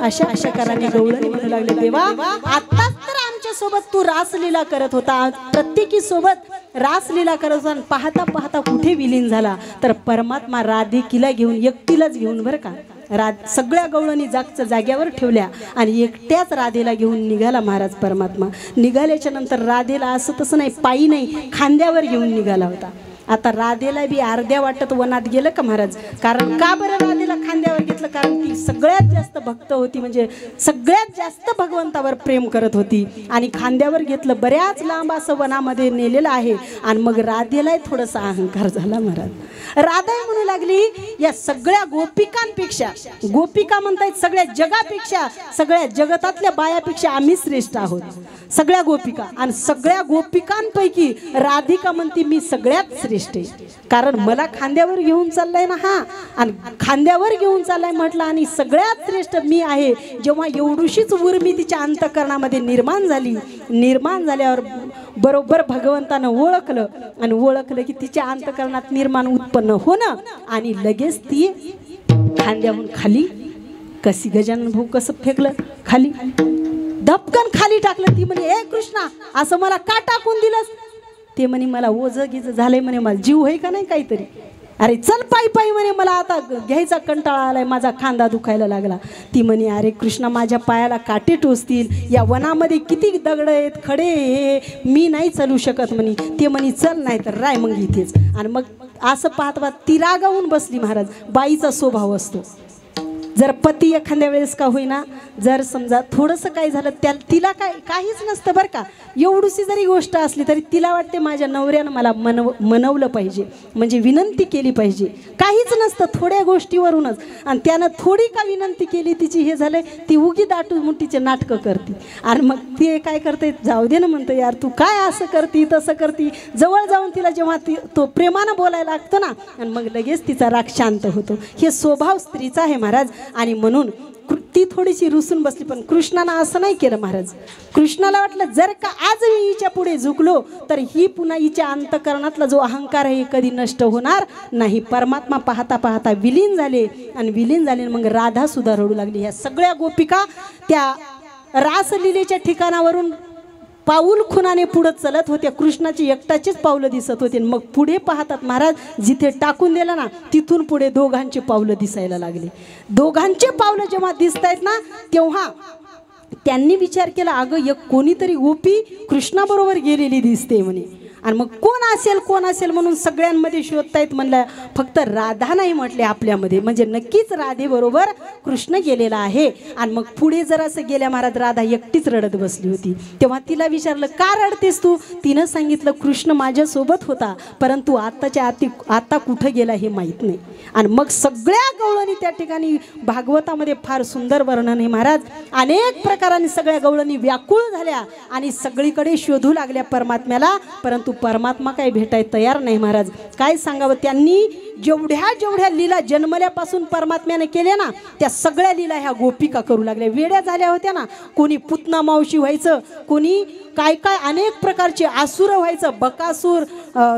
अशा प्रकाराने गवळणी म्हणू लागले, देवा आताच तर आमच्या सोबत तू रासलीला करत होता, प्रत्येकी सोबत रासलीला करत होता, पाहता पाहता कुठे विलीन झाला तर परमात्मा राधिकीला घेऊन, एकटीलाच घेऊन बरं का, सगळ्या गवळणी जागच्या जाग्यावर ठेवल्या आणि एकट्याच राधेला घेऊन निघाला महाराज परमात्मा. निघाल्याच्या नंतर राधेला असं तसं नाही, पायी नाही, खांद्यावर घेऊन निघाला होता. आता राधेला बी अर्ध्या वाटत वनात गेलं का महाराज, कारण का बरं राधेला खांद्यावर घेतलं, कारण ती सगळ्यात जास्त भक्त होती, म्हणजे सगळ्यात जास्त भगवंतावर प्रेम करत होती आणि खांद्यावर घेतलं. बऱ्याच लांब असं वनामध्ये नेलेलं आहे आणि मग राधेलाही थोडासा अहंकार झाला महाराज. राधा म्हणू लागली, या सगळ्या गोपिकांपेक्षा, गोपिका म्हणतायत सगळ्या जगापेक्षा, सगळ्या जगतातल्या बायापेक्षा आम्ही श्रेष्ठ आहोत, सगळ्या गोपिका. आणि सगळ्या गोपिकांपैकी राधिका म्हणती मी सगळ्यात श्रेष्ठ आहे, कारण मला खांद्यावर घेऊन चाललाय ना हा, आणि खांद्यावर घेऊन चाललाय म्हटलं, आणि सगळ्यात श्रेष्ठ मी आहे. जेव्हा एवढीशीच उर्मी तिच्या अंतःकरणामध्ये निर्माण झाली, निर्माण झाल्यावर बरोबर भगवंतानं ओळखलं आणि ओळखलं की तिच्या अंतःकरणात निर्माण उत्पन्न होणं, आणि लगेच ती खांद्याहून खाली कशी, गजानन भाऊ कसं फेकलं खाली, धपकन खाली टाकलं. ती म्हणे, ए कृष्णा असं मला का टाकून दिलंस? ते म्हणे, मला ओझं गिझं झालंय म्हणे, मला जीव आहे का नाही काहीतरी, अरे चल पायी पायी म्हणे, मला आता घ्यायचा कंटाळा आलाय, माझा खांदा दुखायला लागला. ती म्हणे, अरे कृष्णा माझ्या पायाला काटे टोचतील, या वनामध्ये किती दगड आहेत, खडे हे, मी नाही चालू शकत म्हणे. ते म्हणे चल नाही तर राय मग इथेच. आणि मग असं पाहत पाहत ती रागावून बसली महाराज. बाईचा स्वभाव असतो, जर पती एखाद्या वेळेस का होईना, जर समजा थोडंसं काय झालं तिला काहीच नसतं बरं का, एवढीशी जरी गोष्ट असली तरी तिला वाटते माझ्या नवऱ्यानं मला मनवलं पाहिजे, म्हणजे विनंती केली पाहिजे, काहीच नसतं थोड्या गोष्टीवरूनच. आणि त्यानं थोडी का विनंती केली, तिची हे झालं, ती उगी दाटू मुठीचे नाटकं करते. आणि मग ते काय करते, जाऊ दे ना म्हणतं, यार तू काय असं करती तसं करती. जवळ जाऊन तिला जेव्हा तो प्रेमानं बोलायला लागतो ना, आणि मग लगेच तिचा राग शांत होतो. हे स्वभाव स्त्रीचा आहे महाराज. आणि म्हणून ती थोडीशी रुसून बसली, पण कृष्णानं असं नाही केलं महाराज. कृष्णाला वाटलं जर का आज मी हिच्या पुढे झुकलो तर ही पुन्हा हिच्या अंतःकरणातला जो अहंकार आहे कधी नष्ट होणार नाही. परमात्मा पाहता पाहता विलीन झाले, आणि विलीन झाले मग राधा सुद्धा रडू लागली. ह्या सगळ्या गोपिका त्या रासलीलेच्या ठिकाणावरून पाऊल खुनाने पुढे चलत होत्या. कृष्णाची एकटाचीच पावलं दिसत होते. मग पुढे पाहतात महाराज, जिथे टाकून दिलं ना तिथून पुढे दोघांची पावलं दिसायला लागली. दोघांचे पावलं जेव्हा दिसतायत ना, तेव्हा त्यांनी विचार केला, अगं एक कोणीतरी गोपी कृष्णाबरोबर गेलेली दिसते म्हणे. आणि मग कोण असेल म्हणून सगळ्यांमध्ये शोधतायत. म्हणलं फक्त राधा नाही म्हटले आपल्यामध्ये, म्हणजे नक्कीच राधेबरोबर कृष्ण गेलेला आहे. आणि मग पुढे जरासं गेल्या महाराज, राधा एकटीच रडत बसली होती. तेव्हा तिला विचारलं, का रडतेस तू? तिनं सांगितलं, कृष्ण माझ्यासोबत होता, परंतु आता कुठं गेला हे माहीत नाही. आणि मग सगळ्या गवळणी त्या ठिकाणी, भागवतामध्ये फार सुंदर वर्णन आहे महाराज. अनेक प्रकाराने सगळ्या गवळणी व्याकुळ झाल्या आणि सगळीकडे शोधू लागल्या परमात्म्याला, परंतु परमात्मा काही भेटाय तयार नाही महाराज. काय सांगावं, त्यांनी जेवढ्या लीला जन्मल्यापासून परमात्म्याने केल्या ना, त्या सगळ्या लीला ह्या गोपिका करू लागल्या. वेड्या झाल्या होत्या ना, कोणी पुतना मावशी व्हायचं, कोणी काय अनेक प्रकारचे आसुर व्हायचं, बकासूर,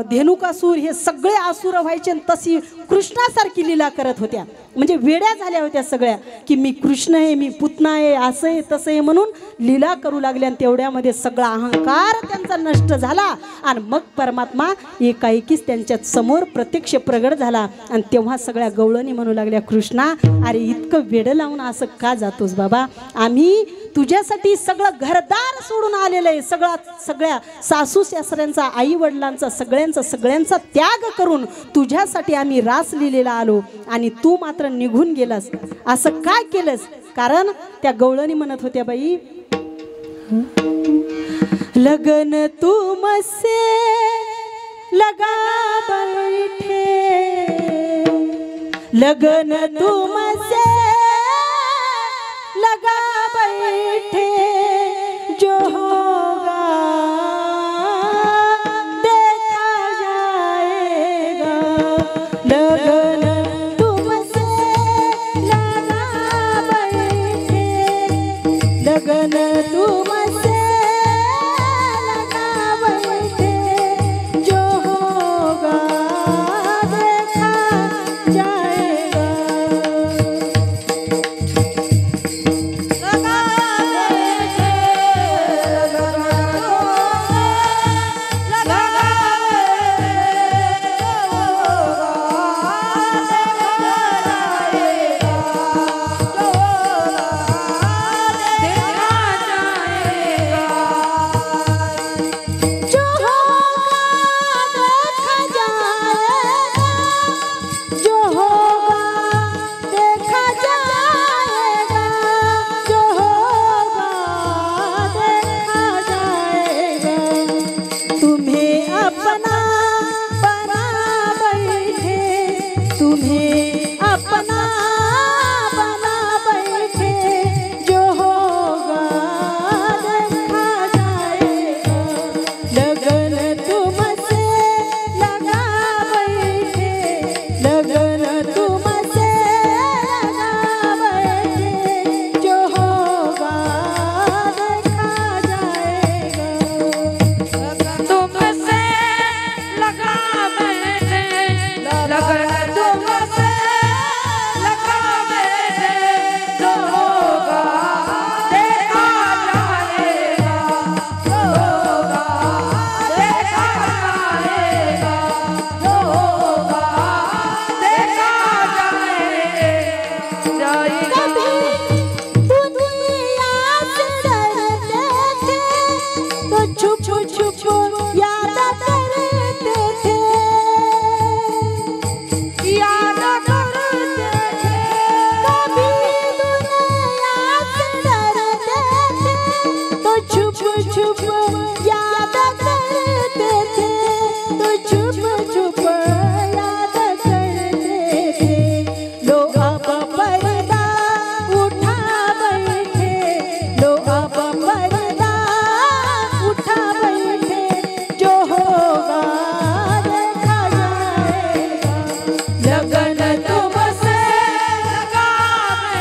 धेनुकासूर, हे सगळे आसुर व्हायचे. तशी कृष्णासारखी लीला करत होत्या, म्हणजे वेड्या झाल्या होत्या सगळ्या, की मी कृष्ण आहे, मी पुतना आहे, असं आहे तसं आहे म्हणून लीला करू लागल्या. आणि तेवढ्यामध्ये सगळा अहंकार त्यांचा नष्ट झाला. आणि मग परमात्मा एकाएकीच त्यांच्या समोर प्रत्यक्ष प्रगट झाला. आणि तेव्हा सगळ्या गवळणी म्हणू लागल्या, कृष्णा अरे इतकं वेडं लावून असं का जातोस बाबा? आम्ही तुझ्यासाठी सगळं घरदार सोडून आलेलं आहे, सगळ्या सासू सासऱ्यांचा, आई वडिलांचा, सगळ्यांचा त्याग करून तुझ्यासाठी आम्ही रास लिहिलेला आलो, आणि तू मात्र निघून गेलास. असं काय केलंस? कारण त्या गवळणी म्हणत होत्या, बाई लगन तुमसे लगा बैठे, लगन तुमसे लगा बैठे, जो होगा देखा जाएगा. लगन तुमसे लगा बैठे, लगन तुमसे लगा बैठे, जो होगा देखा जाएगा. जाएगा दुनिया से डरते थे तो छुप छुप याद करते थे याद करते थे कभी दुनिया से डरते थे तो छुप याद करते थे तो छुप याद करते थे लो अब पर्दा उठा बैठे लो अब पर्दा उठा बैठे जो होगा देखा जाएगा लगन तुमसे लगा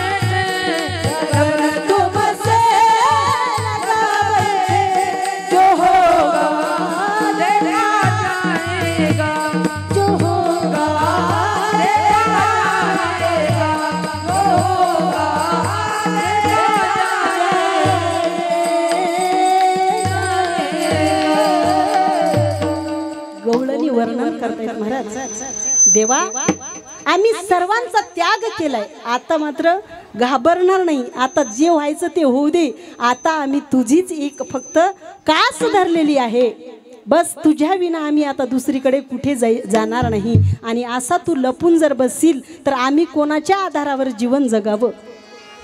मैंने लगन तुमसे लगा बैठे जो होगा देखा जाएगा जो होगा देखा जाएगा होगा देखा गवळणी वर्णन करतायत महाराज देवा आम्ही सर्वांचा त्याग केलाय आता मात्र घाबरणार नाही आता जे व्हायचं ते होऊ दे आता आम्ही तुझीच एक फक्त कास धरलेली आहे बस तुझ्या विना आम्ही आता दुसरीकडे कुठे जाणार नाही आणि असा तू लपून जर बसशील तर आम्ही कोणाच्या आधारावर जीवन जगावं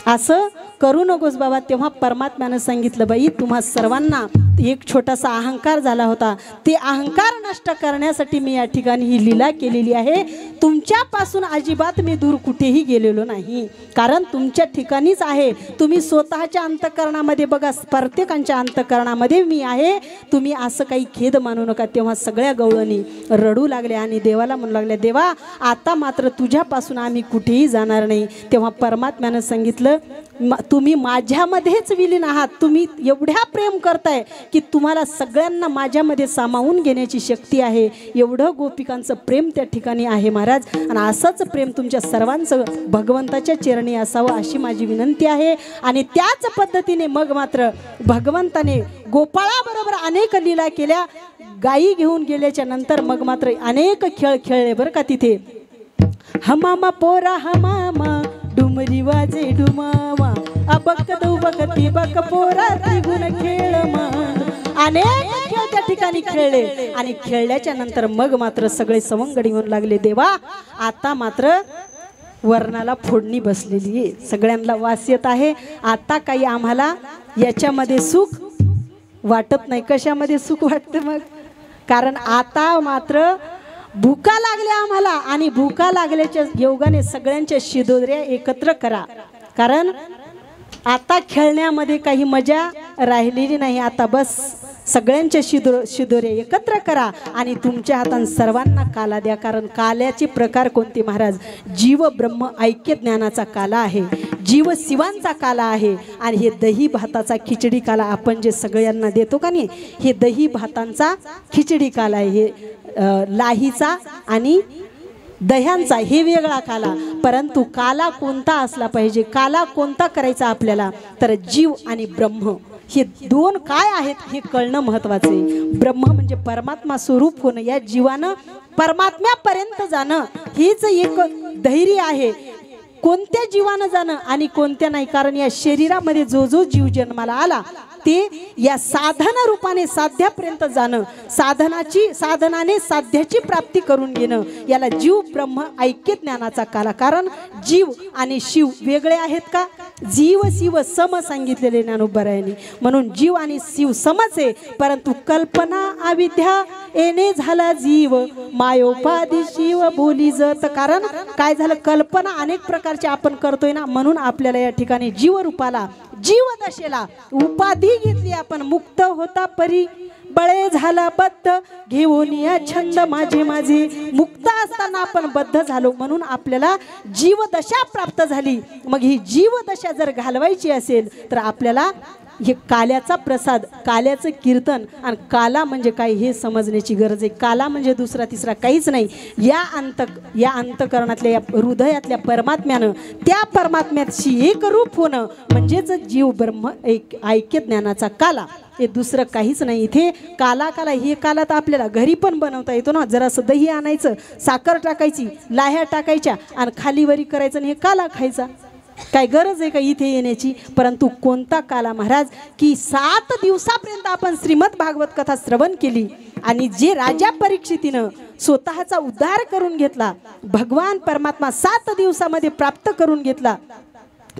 असं करू नकोस बाबा तेव्हा परमात्म्यानं सांगितलं बाई तुम्हा सर्वांना एक छोटासा अहंकार झाला होता ते अहंकार नष्ट करण्यासाठी मी या ठिकाणी ही लीला केलेली आहे तुमच्यापासून अजिबात मी दूर कुठेही गेलेलो नाही कारण तुमच्या ठिकाणीच आहे तुम्ही स्वतःच्या अंतःकरणामध्ये बघा प्रत्येकांच्या अंतःकरणामध्ये मी आहे तुम्ही असं काही खेद मानू नका तेव्हा सगळ्या गवळणी रडू लागल्या आणि देवाला म्हणू लागल्या देवा आता मात्र तुझ्यापासून आम्ही कुठेही जाणार नाही तेव्हा परमात्म्यानं सांगितलं तुम्ही माझ्यामध्येच विलीन आहात तुम्ही एवढ्या प्रेम करताय की तुम्हाला सगळ्यांना माझ्यामध्ये सामावून घेण्याची शक्ती आहे एवढं गोपिकांचं प्रेम त्या ठिकाणी आहे महाराज आणि असंच प्रेम तुमच्या सर्वांचं भगवंताच्या चरणी असावं अशी माझी विनंती आहे आणि त्याच पद्धतीने मग मात्र भगवंताने गोपाळाबरोबर अनेक लीला केल्या गायी घेऊन गेल्याच्या नंतर मग मात्र अनेक खेळ खेळले बरं का तिथे हमामा पोरा हमामा डुमरी वाजे डुमावा अबक दौबकती बक पोरा त्रिगुण खेळ मान अनेक खेळ त्या ठिकाणी खेळले आणि खेळल्याच्या नंतर मग मात्र सगळे सवंगडी होऊन लागले देवा आता मात्र वर्णाला फोडणी बसलेली आहे सगळ्यांना वास येत आहे आता काही आम्हाला याच्यामध्ये सुख वाटत नाही कशामध्ये सुख वाटतं मग कारण आता मात्र भूका लागल्या आम्हाला आणि भूका लागल्याच्या योगाने सगळ्यांच्या शिदोऱ्या एकत्र करा कारण आता खेळण्यामध्ये काही मजा राहिलेली नाही आता बस सगळ्यांच्या शिदोरे एकत्र करा आणि तुमच्या हाताने सर्वांना काला द्या कारण काल्याचे प्रकार कोणते महाराज जीव ब्रह्म ऐक्य ज्ञानाचा काला आहे जीव शिवांचा काला आहे आणि हे दही भाताचा खिचडी काला आपण जे सगळ्यांना देतो का नाही हे दही भातांचा खिचडी काला आहे हे लाहीचा आणि दह्यांचा हे वेगळा काला परंतु काला कोणता असला पाहिजे काला कोणता करायचा आपल्याला तर जीव आणि ब्रह्म हे दोन काय आहेत हे कळणं महत्त्वाचं आहे ब्रह्म म्हणजे परमात्मा स्वरूप होणं या जीवानं परमात्म्यापर्यंत जाणं हेच एक धैर्य आहे कोणत्या जीवानं जाणं आणि कोणत्या नाही कारण या शरीरामध्ये जो जो जीव जन्माला आला ते या साधन रूपाने साध्यापर्यंत जाणं साधनाने साध्याची प्राप्ती करून घेणं याला जीव ब्रह्म ऐक्य ज्ञानाचा काला कारण जीव आणि शिव वेगळे आहेत का जीव शिव सम सांगितलेले ज्ञानोबरायांनी म्हणून जीव आणि शिव समच आहे परंतु कल्पना अविद्या येणे झाला जीव मायोपाधी शिव बोली जत कारण काय झालं कल्पना अनेक प्रकारचे आपण करतोय ना म्हणून आपल्याला या ठिकाणी जीव रूपाला जीव दशेला उपाधी घेतली आपण मुक्त होता परी बळे झाला बद्ध घेऊन या छंद माझे माझे मुक्त असताना आपण बद्ध झालो म्हणून आपल्याला जीवदशा प्राप्त झाली मग ही जीवदशा जर घालवायची असेल तर आपल्याला हे काल्याचा प्रसाद काल्याचं कीर्तन आणि काला म्हणजे काय हे समजण्याची गरज आहे काला म्हणजे दुसरा तिसरा काहीच नाही या अंतकरणातल्या या हृदयातल्या परमात्म्यानं त्या परमात्म्याशी एकरूप होणं म्हणजेच जीव ब्रह्म ऐक्य ज्ञानाचा काला हे दुसरं काहीच नाही इथे काला हे काला तर आपल्याला घरी पण बनवता येतो ना जरासं दही आणायचं साखर टाकायची लाह्या टाकायच्या आणि खालीवरी करायचं आणि हे काला खायचा काय गरज आहे का इथे येण्याची? परंतु कोणता काला महाराज की 7 दिवसापर्यंत आपण श्रीमद भागवत कथा श्रवण केली आणि जे राजा परीक्षितीनं स्वतःचा उद्धार करून घेतला, भगवान परमात्मा 7 दिवसामध्ये प्राप्त करून घेतला,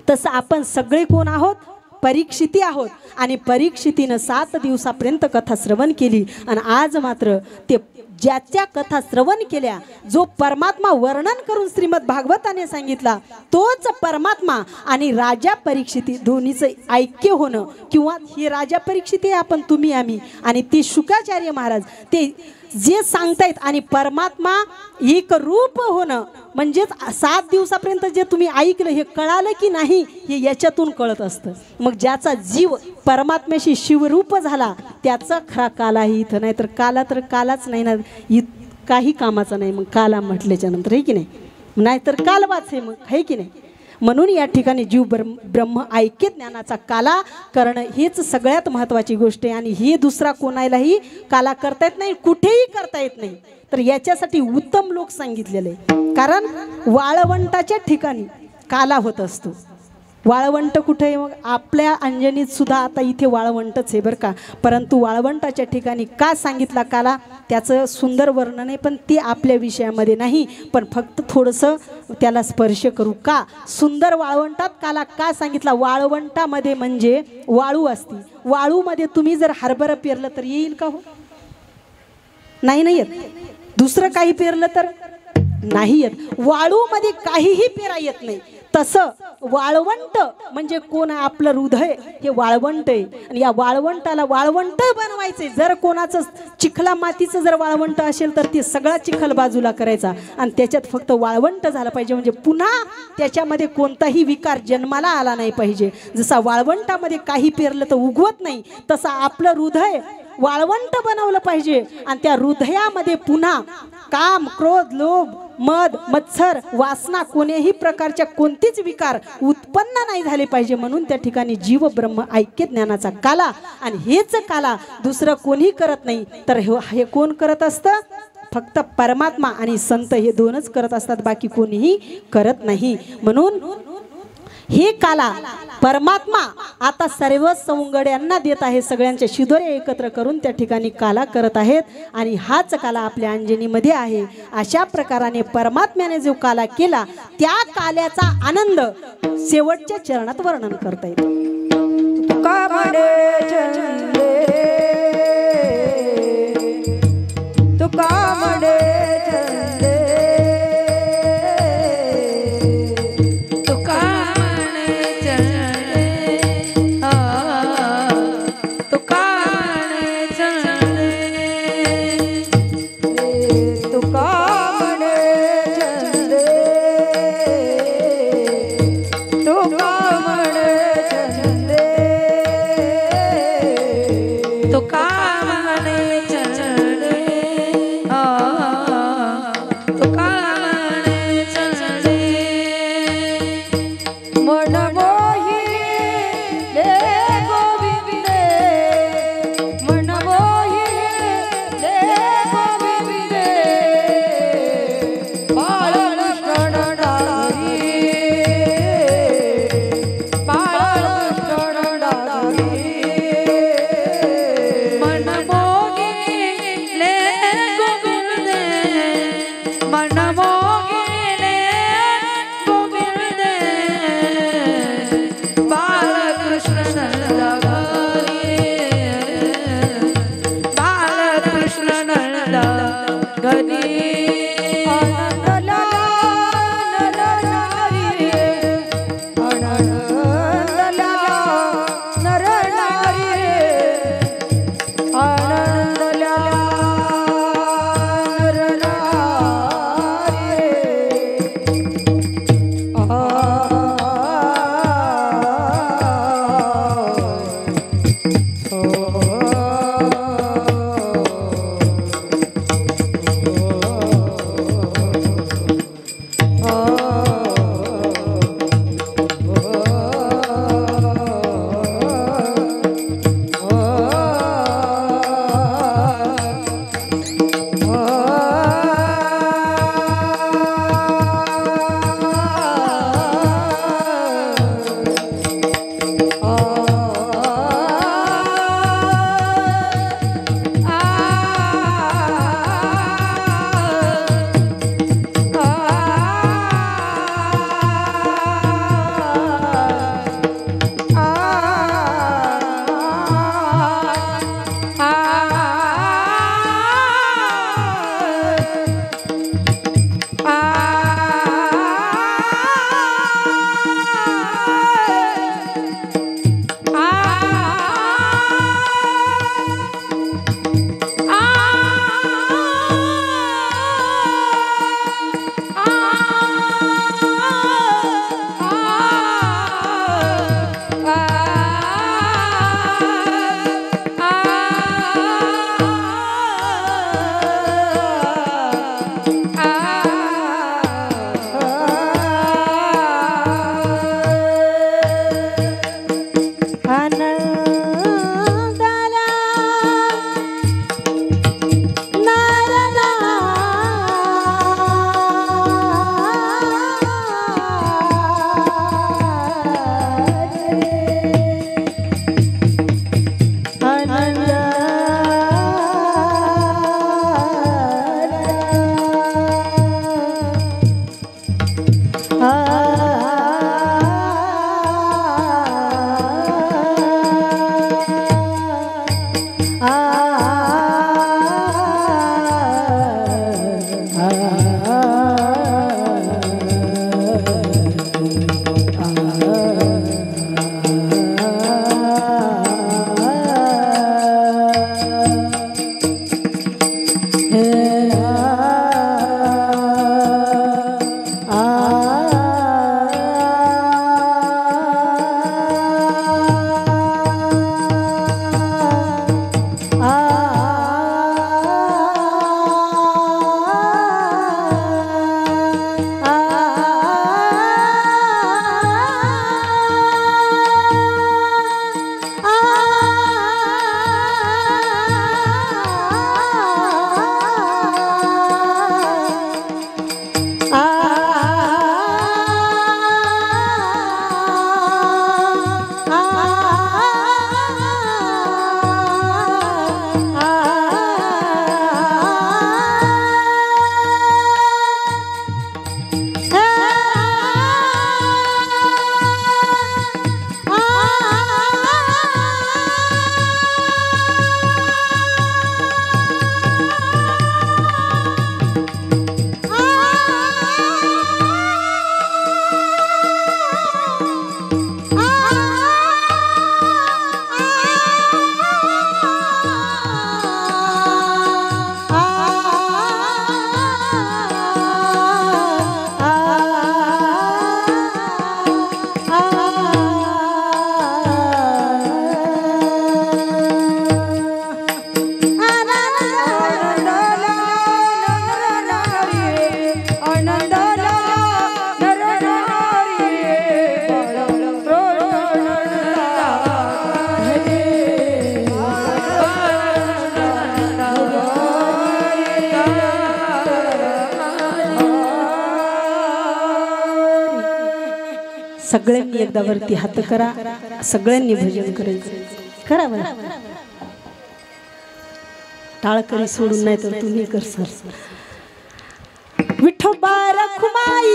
तसं आपण सगळे कोण आहोत? परीक्षिती आहोत. आणि परीक्षितीनं 7 दिवसापर्यंत कथा श्रवण केली आणि आज मात्र ते ज्याच्या कथा श्रवण केल्या, जो परमात्मा वर्णन करून श्रीमद भागवताने सांगितला, तोच परमात्मा आणि राजा परीक्षिती दोन्हीचं ऐक्य होणं, किंवा हे राजा परीक्षिती आपण तुम्ही आम्ही आणि ते शुकाचार्य महाराज ते जे सांगतायत आणि परमात्मा एक रूप होणं, म्हणजेच 7 दिवसापर्यंत जे तुम्ही ऐकलं हे कळालं की नाही हे याच्यातून कळत असतं. मग ज्याचा जीव परमात्म्याशी शिवरूप झाला त्याचा खरा कालाही इथं नाही, तर काला तर कालाच नाही ना, काही कामाचा नाही मग काला म्हटल्याच्या नंतर, आहे की नाही? नाहीतर कालवाच आहे मग, आहे की नाही? म्हणून या ठिकाणी जीव ब्रह्म ऐक्य ज्ञानाचा काला करणं हेच सगळ्यात महत्त्वाची गोष्ट आहे. आणि हे दुसरा कोणालाही काला करता येत नाही, कुठेही करता येत नाही. तर याच्यासाठी उत्तम लोक सांगितलेले, कारण वाळवंटाच्या ठिकाणी काला होत असतो. वाळवंट कुठे आहे? मग आपल्या अंजनीत सुद्धा आता इथे वाळवंटच आहे बरं का, परंतु वाळवंटाच्या ठिकाणी का सांगितला काला त्याचं सुंदर वर्णन आहे, पण ते आपल्या विषयामध्ये नाही, पण फक्त थोडंसं त्याला स्पर्श करू. का सुंदर वाळवंटात काला का सांगितला? वाळवंटामध्ये म्हणजे वाळू असती, वाळूमध्ये तुम्ही जर हरभरा पेरलं तर येईल का? हो नाही, नाही येत. दुसरं काही पेरलं तर नाही येत. वाळूमध्ये काहीही पेरा येत नाही. तसं वाळवंट म्हणजे कोण आहे? आपलं हृदय हे वाळवंट आहे. आणि या वाळवंटाला वाळवंट बनवायचे. जर कोणाचं चिखला मातीचं जर वाळवंट असेल तर ते सगळा चिखल बाजूला करायचा आणि त्याच्यात फक्त वाळवंट झालं पाहिजे, म्हणजे पुन्हा त्याच्यामध्ये कोणताही विकार जन्माला आला नाही पाहिजे. जसा वाळवंटामध्ये काही पेरलं तर उगवत नाही, तसं आपलं हृदय वाळवंट बनवलं पाहिजे आणि त्या हृदयामध्ये पुन्हा काम, क्रोध, लोभ, मद, मत्सर, वासना कोणत्याही प्रकारच्या कोणतेच विकार उत्पन्न नाही झाले पाहिजे. म्हणून त्या ठिकाणी जीव ब्रह्म ऐक्य ज्ञानाचा काला, आणि हेच काला दुसरं कोणी करत नाही. तर हे कोण करत असतं? फक्त परमात्मा आणि संत हे दोनच करत असतात, बाकी कोणीही करत नाही. म्हणून हे काला परमात्मा आता सर्व सौंगड्यांना देत आहे, सगळ्यांच्या शिदोरे एकत्र करून त्या ठिकाणी काला करत आहेत. आणि हाच काला आपल्या अंजनीमध्ये आहे. अशा प्रकाराने परमात्म्याने जो काला केला त्या काल्याचा आनंद शेवटच्या चरणात वर्णन करता येतो. सगळ्यांनी एकदा वरती हात करा, सगळ्यांनी भजन करायचं. करा बरं, टाळकरी सोडून नाही तर तुम्ही करसाल. विठोबा रखुमाई,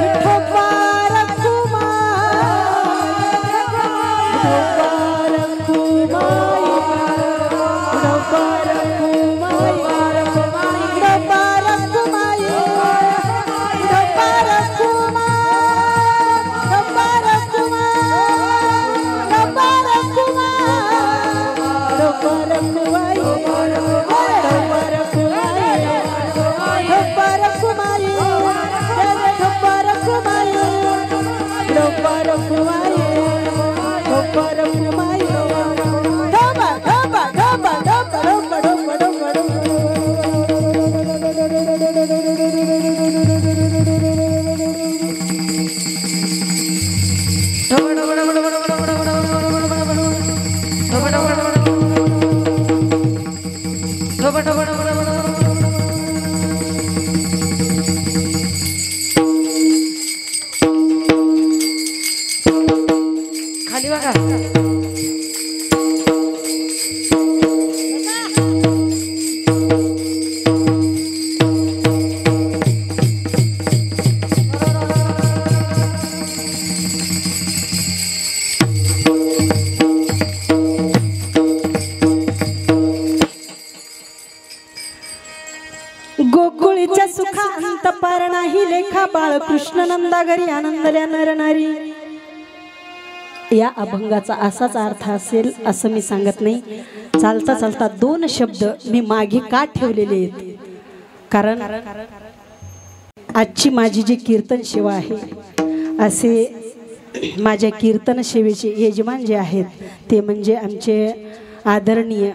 विठोबा खाली बघा. गोकुळीच्या सुखांत पार नाही लेखा, बाळकृष्ण नंदा घरी आनंदल्या नरनारी. या अभंगाचा असाच अर्थ असेल असं मी सांगत नाही. चालता चालता दोन शब्द मी मागे का ठेवलेले आहेत, कारण आजची माझी जी कीर्तन सेवा आहे, असे माझ्या कीर्तन सेवेचे यजमान जे आहेत ते म्हणजे आमचे आदरणीय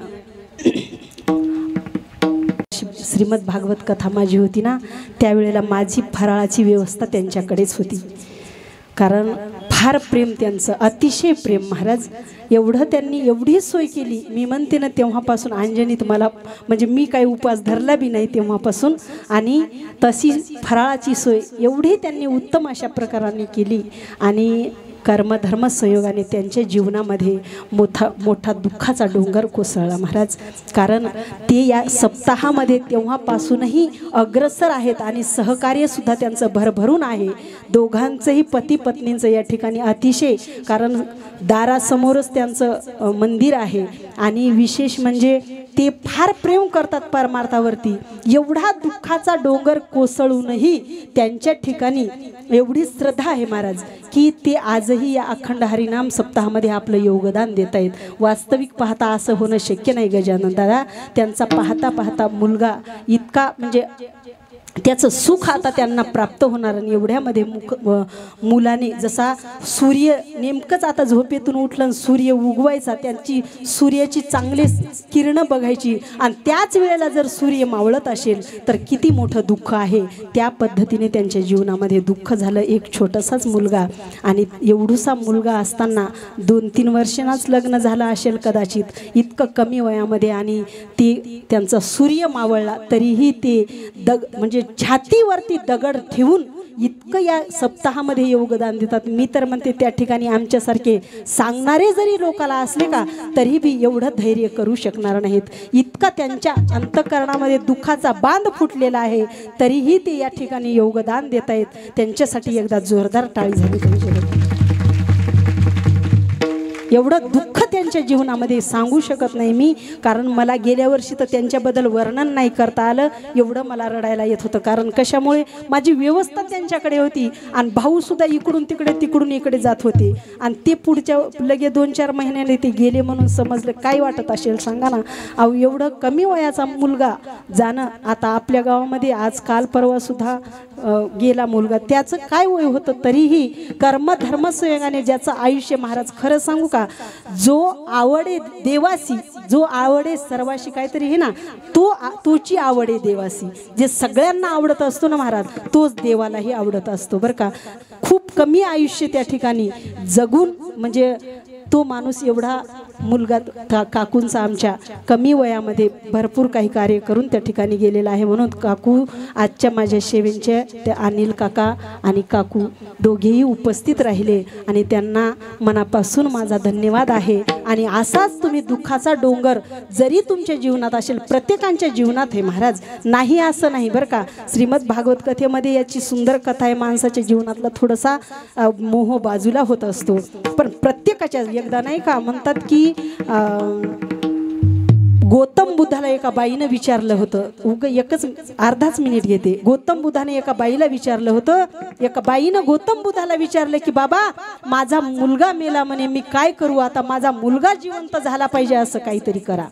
श्रीमद भागवत कथा माझी होती ना, त्यावेळेला माझी फराळाची व्यवस्था त्यांच्याकडेच होती. कारण फार प्रेम त्यांचं, अतिशय प्रेम. महाराज एवढं त्यांनी एवढी सोय केली. मी म्हणते ना, तेव्हापासून अंजनीत मला म्हणजे मी काही उपवास धरला बी नाही तेव्हापासून, आणि तशी फराळाची सोय एवढी त्यांनी उत्तम अशा प्रकाराने केली. आणि कर्मधर्म संयोगाने त्यांच्या जीवनामध्ये मोठा दुःखाचा डोंगर कोसळला महाराज. कारण ते या सप्ताहामध्ये तेव्हापासूनही अग्रसर आहेत आणि सहकार्यसुद्धा त्यांचं भरभरून आहे. दोघांचंही पती पत्नींचं या ठिकाणी अतिशय, कारण दारासमोरच त्यांचं मंदिर आहे. आणि विशेष म्हणजे ते फार प्रेम करतात परमार्थावरती. एवढा दुःखाचा डोंगर कोसळूनही त्यांच्या ठिकाणी एवढी श्रद्धा आहे महाराज, की ते आजही या अखंड हरिनाम सप्ताहामध्ये आपलं योगदान देत आहेत. वास्तविक पाहता असं होणं शक्य नाही गजानन दादा. त्यांचा पाहता पाहता मुलगा इतका म्हणजे त्याचं सुख आता त्यांना प्राप्त होणार. आणि एवढ्यामध्ये मुलाने जसा सूर्य नेमकंच आता झोपेतून उठलं, सूर्य उगवायचा, त्यांची सूर्याची चांगले किरणं बघायची, आणि त्याच वेळेला जर सूर्य मावळत असेल तर किती मोठं दुःख आहे. त्या पद्धतीने त्यांच्या जीवनामध्ये दुःख झालं. एक छोटासाच मुलगा, आणि एवढूसा मुलगा असताना 2-3 वर्षांनाच लग्न झालं असेल कदाचित, इतकं कमी वयामध्ये. आणि ते त्यांचा सूर्य मावळला तरीही ते म्हणजे छातीवरती दगड ठेवून इतकं या सप्ताहामध्ये योगदान देतात. मी तर म्हणते त्या ठिकाणी आमच्यासारखे सांगणारे जरी लोकाला असले का, तरी बी एवढं धैर्य करू शकणार नाहीत. इतका त्यांच्या अंतःकरणामध्ये दुःखाचा बांध फुटलेला आहे, तरीही ते या ठिकाणी योगदान देत आहेत. त्यांच्यासाठी एकदा जोरदार टाळी झाली पाहिजे. एवढं दुःख त्यांच्या जीवनामध्ये सांगू शकत नाही मी, कारण मला गेल्या वर्षी तर त्यांच्याबद्दल वर्णन नाही करता आलं, एवढं मला रडायला येत होतं. कारण कशामुळे माझी व्यवस्था त्यांच्याकडे होती, आणि भाऊसुद्धा इकडून तिकडे तिकडून इकडे जात होते, आणि ते पुढच्या लगे 2-4 महिन्याने ते गेले म्हणून समजलं. काय वाटत असेल सांगा ना. अहो, एवढं कमी वयाचा मुलगा जाणं, आता आपल्या गावामध्ये आज काल परवासुद्धा गेला मुलगा, त्याचं काय वय होतं, तरीही कर्मधर्म संयोगाने ज्याचं आयुष्य, महाराज खरं सांगू का, जो आवडे देवासी, जो आवडे सर्वाशी काहीतरी हे ना, तोची आवडे देवासी. जे सगळ्यांना आवडत असतो ना महाराज, तोच देवालाही आवडत असतो बरं का. खूप कमी आयुष्य त्या ठिकाणी जगून म्हणजे तो माणूस एवढा मुलगा काकूंचा आमच्या कमी वयामध्ये भरपूर काही कार्य करून त्या ठिकाणी गेलेला आहे, म्हणून काकू आजच्या माझ्या सेवेचे ते अनिल काका आणि काकू दोघेही उपस्थित राहिले आणि त्यांना मनापासून माझा धन्यवाद आहे। आणि असाच तुम्ही दुःखाचा डोंगर जरी तुमच्या जीवनात असेल, प्रत्येकांच्या जीवनात आहे महाराज, नाही असं नाही बरं का। श्रीमद भागवत कथेमध्ये याची सुंदर कथा आहे, माणसाच्या जीवनातला थोडासा मोह बाजूला होत असतो, पण प्रत्येकाच्या एकदा नाही का म्हणतात की गौतम बुद्धाला एका बाईनं विचारलं होतं, एकच अर्धाच मिनिट घेते। गौतम बुद्धाने एका बाईला विचारलं होतं, एका बाईनं गौतम बुद्धाला विचारलं की बाबा माझा मुलगा मेला म्हणे, मी काय करू, आता माझा मुलगा जिवंत झाला पाहिजे, असं काहीतरी करा।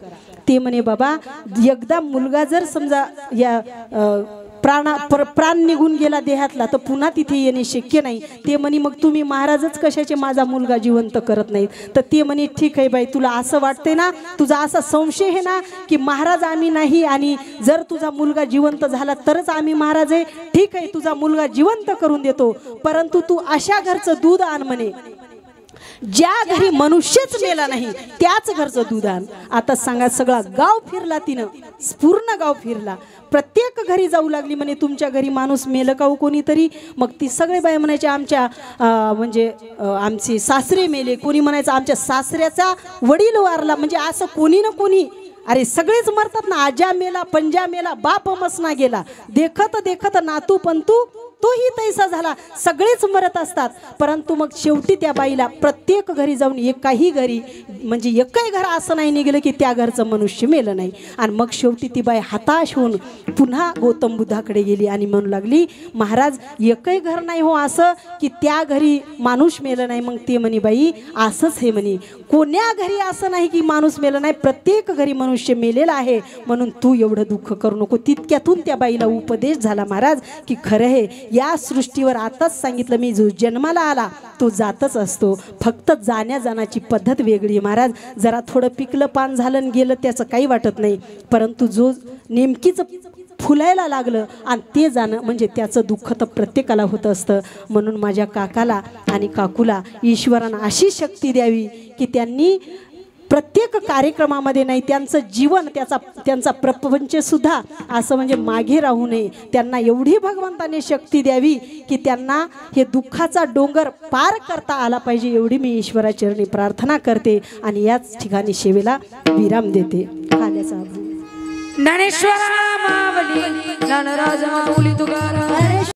ते म्हणे बाबा एकदा मुलगा जर समजा या प्राण निघून गेला देहातला तर पुन्हा तिथे येणे शक्य नाही। ते म्हणे मग तुम्ही महाराजच कशाचे माझा मुलगा जिवंत करत नाहीत? तर ते म्हणे ठीक आहे बाई, तुला असं वाटते ना, तुझा असा संशय आहे ना की महाराज आम्ही नाही, आणि जर तुझा मुलगा जिवंत झाला तरच आम्ही महाराज आहे, ठीक आहे तुझा मुलगा जिवंत करून देतो, परंतु तू अशा घरचं दूध आण म्हणे ज्या घरी मनुष्यच मेला नाही, त्याच घरचं दूध आण। आता सांगा, सगळा गाव फिरला तिनं, पूर्ण गाव फिरला, प्रत्येक घरी जाऊ लागली म्हणे तुमच्या घरी माणूस मेलं का कोणीतरी? मग ती सगळे बाई म्हणायचे आमच्या म्हणजे आमचे सासरे मेले, कोणी म्हणायचं आमच्या सासऱ्याचा वडील वारला, म्हणजे असं कोणी ना कोणी, अरे सगळेच मरतात ना, आजा मेला, पंजा मेला, बाप मसना गेला, देखत देखत नातू पंतू तोही तैसा झाला, सगळेच मरत असतात। परंतु मग शेवटी त्या बाईला प्रत्येक घरी जाऊन एकाही घरी म्हणजे एकही घर असं नाही निघालं की त्या घरचं मनुष्य मेलं नाही। आणि मग शेवटी ती बाई हताश होऊन पुन्हा गौतम बुद्धाकडे गेली आणि म्हणू लागली महाराज एकही घर नाही हो असं की त्या घरी माणूस मेलं नाही? मग ते म्हणे बाई असंच हे म्हणे, कोण्या घरी असं नाही की माणूस मेलं नाही, प्रत्येक घरी मनुष्य मेलेला आहे, म्हणून तू एवढं दुःख करू नको। तितक्यातून त्या बाईला उपदेश झाला महाराज की खरं आहे, या सृष्टीवर आताच सांगितलं मी, जो जन्माला आला तो जातच असतो, फक्त जाण्या जाण्याची पद्धत वेगळी महाराज। जरा थोडं पिकलं पान झालं गेलं त्याचं काही वाटत नाही, परंतु जो नेमकीच फुलायला लागलं आणि ते जाणं म्हणजे त्याचं दुःख तर प्रत्येकाला होत असतं। म्हणून माझ्या काकाला आणि काकूला ईश्वरानं अशी शक्ती द्यावी की त्यांनी प्रत्येक कार्यक्रमामध्ये नाही, त्यांचं जीवन त्यांचा प्रपंच सुद्धा असं म्हणजे मागे राहू नये, त्यांना एवढी भगवंताने शक्ती द्यावी की त्यांना हे दुःखाचा डोंगर पार करता आला पाहिजे, एवढी मी ईश्वराचरणी प्रार्थना करते आणि याच ठिकाणी सेवेला विराम देते। खाण्याचा ज्ञानेश्वरा मावली ज्ञानराज माऊली तुकाराम।